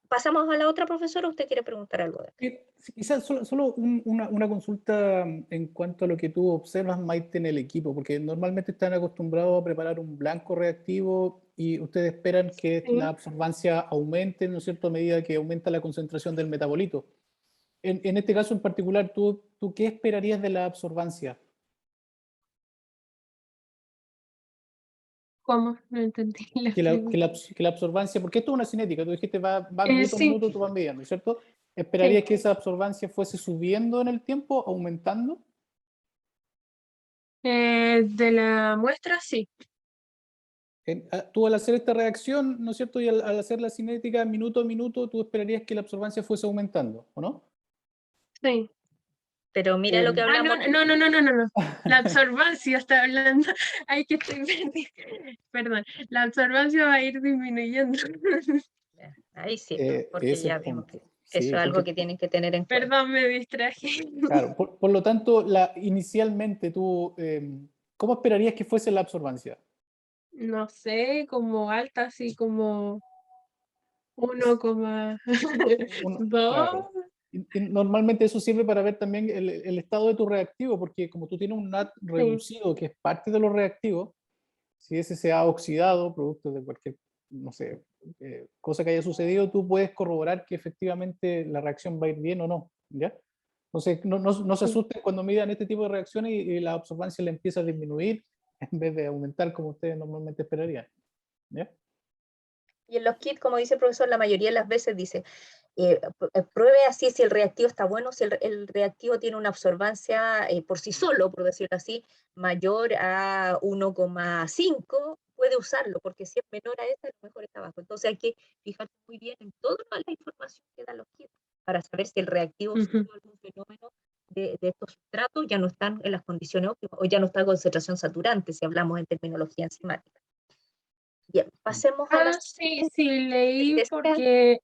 ¿Pasamos a la otra, profesora? ¿Usted quiere preguntar algo de esto? Sí, quizás solo una consulta en cuanto a lo que tú observas, Maite, en el equipo, porque normalmente están acostumbrados a preparar un blanco reactivo y ustedes esperan que la Sí. absorbancia aumente, ¿no es cierto?, a medida que aumenta la concentración del metabolito. En este caso en particular, ¿tú qué esperarías de la absorbancia? ¿Cómo? No entendí la Que la, que pregunta. la, que la absorbancia, porque esto es una cinética, tú dijiste va minuto a Sí, minuto, tú vas midiendo, ¿cierto? sí. ¿Esperarías que esa absorbancia fuese subiendo en el tiempo, aumentando? De la muestra, sí. Tú al hacer esta reacción, ¿no es cierto? Y al hacer la cinética minuto a minuto, tú esperarías que la absorbancia fuese aumentando, ¿o no? Sí. Pero mira lo que Ah, no, hablamos. no, no, no, no, no, no. La absorbancia está hablando. Ay, que estoy perdida. Perdón. La absorbancia va a ir disminuyendo. Ahí sí, porque Ese es ya el vimos punto. que eso Sí, es algo porque, que tienen que tener en cuenta. Perdón, me distraje. claro, por lo tanto, inicialmente tú, ¿cómo esperarías que fuese la absorbancia? No sé, como alta, así como 1,2. Claro. Y normalmente eso sirve para ver también el estado de tu reactivo, porque como tú tienes un NAT Sí. reducido, que es parte de los reactivos, si ese se ha oxidado, producto de cualquier, no sé, cosa que haya sucedido, tú puedes corroborar que efectivamente la reacción va a ir bien o no, ¿ya? Entonces, no se Sí. asusten cuando midan este tipo de reacciones y la absorbancia le empieza a disminuir en vez de aumentar como ustedes normalmente esperarían, ¿ya? Y en los kits, como dice el profesor, la mayoría de las veces dice, pruebe así si el reactivo está bueno, si el reactivo tiene una absorbancia por sí solo, por decirlo así, mayor a 1,5, puede usarlo, porque si es menor a esa, a lo mejor está abajo. Entonces hay que fijarse muy bien en toda la información que dan los kits para saber si el reactivo Ujú. sufrió algún fenómeno de estos sustratos, ya no están en las condiciones óptimas o ya no está en concentración saturante, si hablamos en terminología enzimática. Bien, pasemos a la Sí, siguiente. sí, leí Desea. porque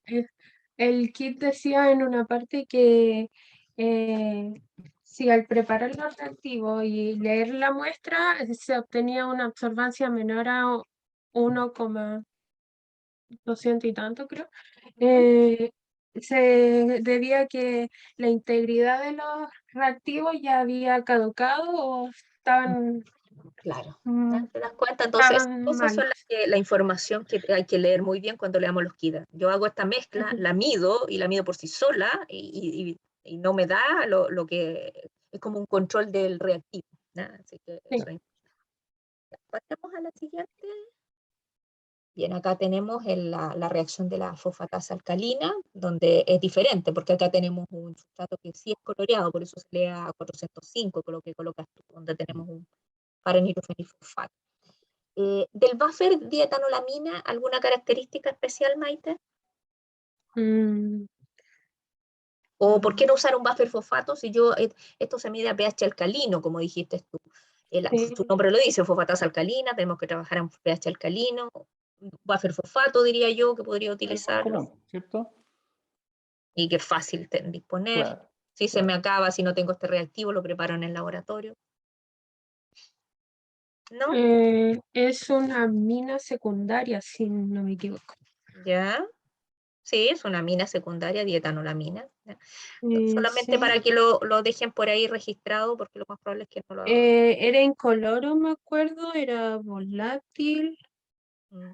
el kit decía en una parte que eh, si al preparar el reactivo y leer la muestra se obtenía una absorbancia menor a 1,200 y tanto, creo, eh, se debía a que la integridad de los reactivos ya había caducado o estaban, Claro, ¿ya? mm, ¿Te das cuenta? Entonces, estaban esas son mal. la información que hay que leer muy bien cuando leamos los KIDA. Yo hago esta mezcla, Ujú. la mido y la mido por sí sola y no me da lo que es como un control del reactivo, ¿ya? Así que Sí. eso es. Pasemos a la siguiente. Bien, acá tenemos la reacción de la fosfatasa alcalina, donde es diferente, porque acá tenemos un sustrato que sí es coloreado, por eso se lee a 405, con lo que colocas tú, donde tenemos un para-nitrophenilfosfato. ¿Del buffer dietanolamina alguna característica especial, Maite? Mm, ¿O por qué no usar un buffer fosfato si esto se mide a pH alcalino, como dijiste tú? Su sí. nombre lo dice, fosfatasa alcalina, tenemos que trabajar en pH alcalino. Buffer fosfato, diría yo, que podría El más utilizarlo común, ¿cierto? y que es fácil de disponer. Claro, Si se me claro. acaba, si no tengo este reactivo, lo preparo en el laboratorio. ¿No? Es una mina secundaria, si no me equivoco. ¿Ya? Sí, es una amina secundaria, dietanolamina. ¿Ya? Solamente Sí. para que lo dejen por ahí registrado, porque lo más probable es que no lo... Era incoloro, me acuerdo, era volátil, Mm,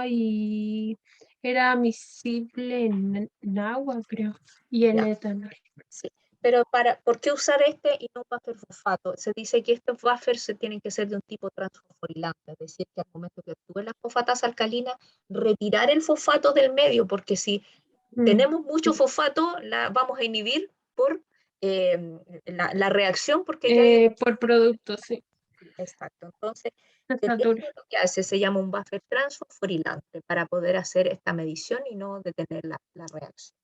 y era miscible en agua, creo, y en ya, etanol. sí. Pero ¿por qué usar este y no buffer fosfato? Se dice que estos buffers se tienen que ser de un tipo transfosforilante, es decir, que al momento que actúe la fosfatasa alcalina, retirar el fosfato del medio, porque si Mm, tenemos mucho fosfato, la vamos a inhibir por la reacción, porque ya hay... por producto, sí. Exacto. Entonces, Estatura. esto lo que hace se llama un buffer transfosforilante para poder hacer esta medición y no detener la reacción.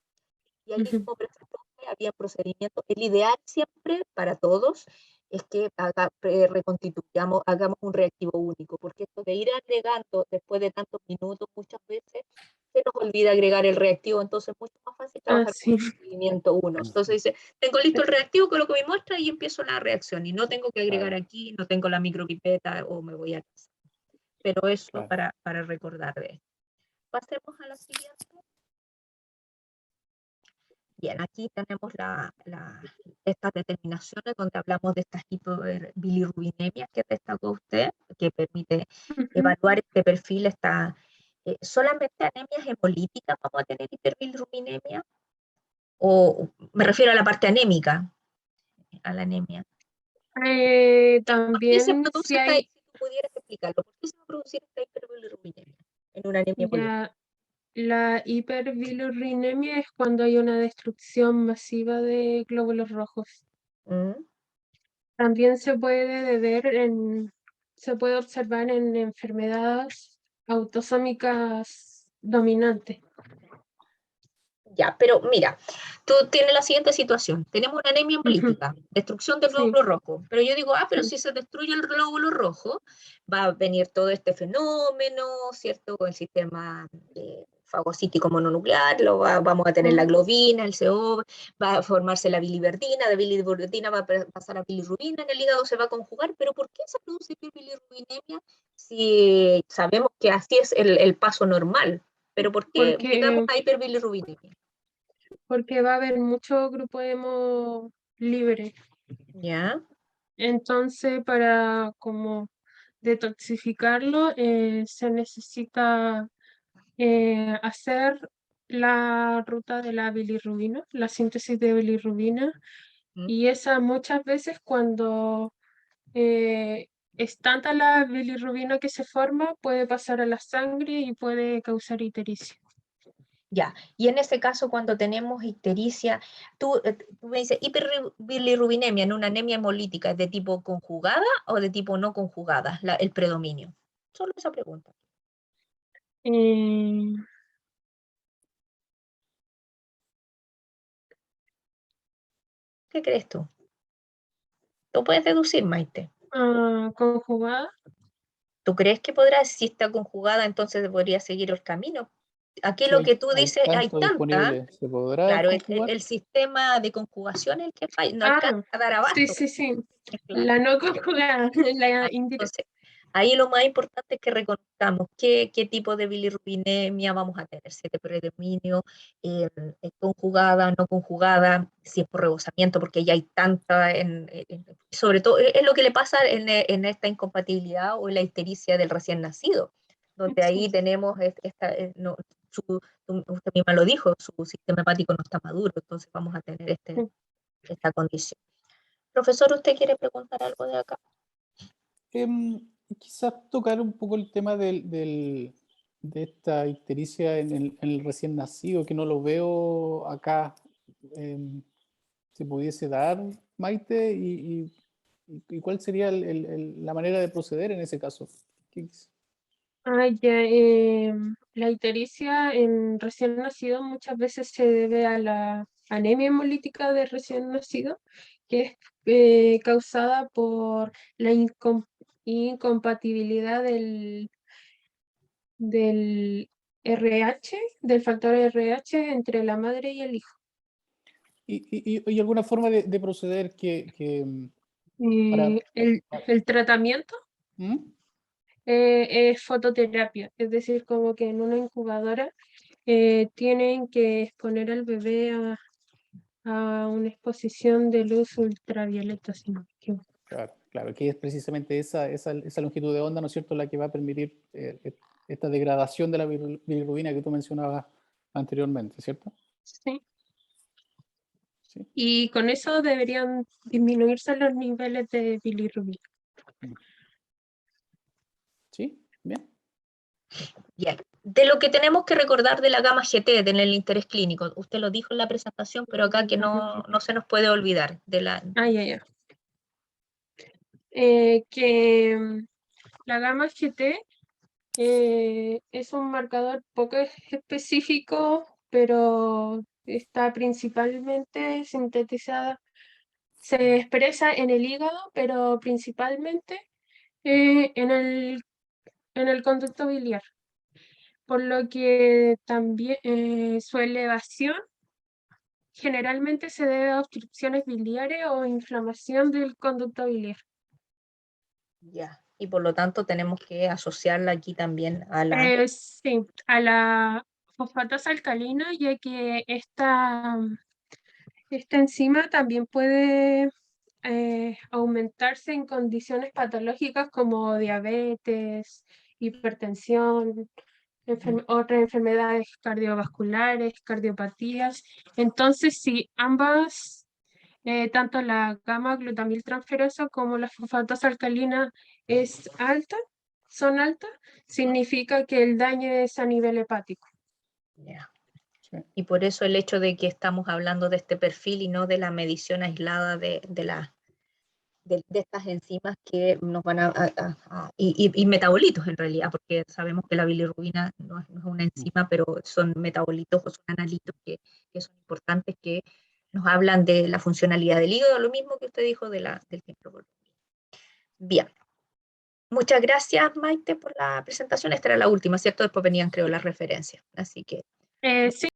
Y allí, Ujú. como presentó, había procedimientos. El ideal siempre para todos es que reconstituyamos, hagamos un reactivo único, porque esto de ir agregando después de tantos minutos muchas veces se nos olvida agregar el reactivo, entonces es mucho más fácil trabajar con sí. el procedimiento 1. Entonces dice, tengo listo el reactivo, coloco mi muestra y empiezo la reacción, y no tengo que agregar aquí, no tengo la micropipeta o me voy a casa. Pero eso para recordar de esto. Pasemos a la siguiente. Bien, aquí tenemos estas determinaciones donde hablamos de estas hiperbilirrubinemia que destacó usted, que permite evaluar este perfil. ¿Solamente anemias hemolíticas vamos a tener hiperbilirrubinemia? O me refiero a la parte anémica, a la anemia. ¿Por qué se También produce si hay, si tú pudieras explicarlo, ¿por qué se va a producir esta hiperbilirrubinemia en una anemia hemolítica? la hiperbilirrubinemia es cuando hay una destrucción masiva de glóbulos rojos. ¿Mm? También se puede observar en enfermedades autosómicas dominantes. Ya, pero mira, tú tienes la siguiente situación. Tenemos una anemia hemolítica, destrucción del Sí. glóbulo rojo. Pero yo digo, pero Sí. si se destruye el glóbulo rojo, va a venir todo este fenómeno, ¿cierto? Con el sistema fagocítico mononuclear, vamos a tener la globina, el CO, va a formarse la biliverdina, de biliverdina va a pasar a bilirrubina, en el hígado se va a conjugar. Pero ¿por qué se produce bilirrubinemia si sabemos que así es el paso normal? ¿Pero por qué llegamos a hiperbilirrubinemia? Porque va a haber mucho grupo hemo libre. ¿Ya? Entonces, para como detoxificarlo, se necesita hacer la ruta de la bilirrubina, la síntesis de bilirrubina, ¿Mm? y esa muchas veces cuando es tanta la bilirrubina que se forma, puede pasar a la sangre y puede causar ictericia. Ya, y en ese caso cuando tenemos ictericia, tú me dices, hiperbilirrubinemia en una anemia hemolítica, ¿es de tipo conjugada o de tipo no conjugada, el predominio? Solo esa pregunta. Eh, ¿Qué crees tú? ¿Lo puedes deducir, Maite? Conjugada. ¿Tú crees que podrá, si está conjugada, entonces podría seguir el camino? Aquí Si lo que tú hay dices, hay tanto tanta, disponible, ¿se podrá claro, conjugar? el sistema de conjugación es el que falla, no alcanza a dar Sí, abasto. sí, sí. Claro. La no conjugada, la indirecta. Entonces, ahí lo más importante es que reconozcamos qué tipo de bilirrubinemia vamos a tener, si es de predominio, conjugada, no conjugada, si es por rebosamiento, porque ya hay tanta, sobre todo, es lo que le pasa en esta incompatibilidad o en la ictericia del recién nacido, donde ahí tenemos usted misma lo dijo, su sistema hepático no está maduro, entonces vamos a tener esta condición. Profesor, ¿usted quiere preguntar algo de acá? Quizás tocar un poco el tema de esta ictericia en el recién nacido, que no lo veo acá. ¿Se pudiese dar, Maite? ¿Y cuál sería la manera de proceder en ese caso? La ictericia en recién nacido muchas veces se debe a la anemia hemolítica de recién nacido, que es causada por la incompatibilidad del RH, del factor RH entre la madre y el hijo. ¿Y alguna forma de proceder para... El tratamiento ¿Mm? es fototerapia, es decir, como que en una incubadora tienen que exponer al bebé a una exposición de luz ultravioleta, si no me equivoco. Claro, que es precisamente esa longitud de onda, ¿no es cierto?, la que va a permitir esta degradación de la bilirrubina que tú mencionabas anteriormente, ¿cierto? Sí. Sí. Y con eso deberían disminuirse los niveles de bilirrubina. Sí, bien. Bien. De lo que tenemos que recordar de la gamma GT, en el interés clínico, usted lo dijo en la presentación, pero acá que no se nos puede olvidar de la... Ya. Que la gamma GT es un marcador poco específico, pero está principalmente sintetizada se expresa en el hígado, pero principalmente en el conducto biliar, por lo que también su elevación generalmente se debe a obstrucciones biliares o inflamación del conducto biliar. Ya. Y por lo tanto tenemos que asociarla aquí también a la... Sí, a la fosfatasa alcalina, ya que esta enzima también puede aumentarse en condiciones patológicas como diabetes, hipertensión, otras enfermedades cardiovasculares, cardiopatías. Entonces, si ambas, tanto la gamma-glutamiltransferasa como la fosfatasa alcalina son altas, significa que el daño es a nivel hepático. Ya. Sí. Y por eso el hecho de que estamos hablando de este perfil y no de la medición aislada de estas enzimas que nos van y metabolitos en realidad, porque sabemos que la bilirrubina no es una enzima, pero son metabolitos o son analitos que son importantes, que nos hablan de la funcionalidad del hígado, lo mismo que usted dijo del hemoglobina. Bien. Muchas gracias, Maite, por la presentación. Esta era la última, ¿cierto? Después venían, creo, las referencias. Así que Sí,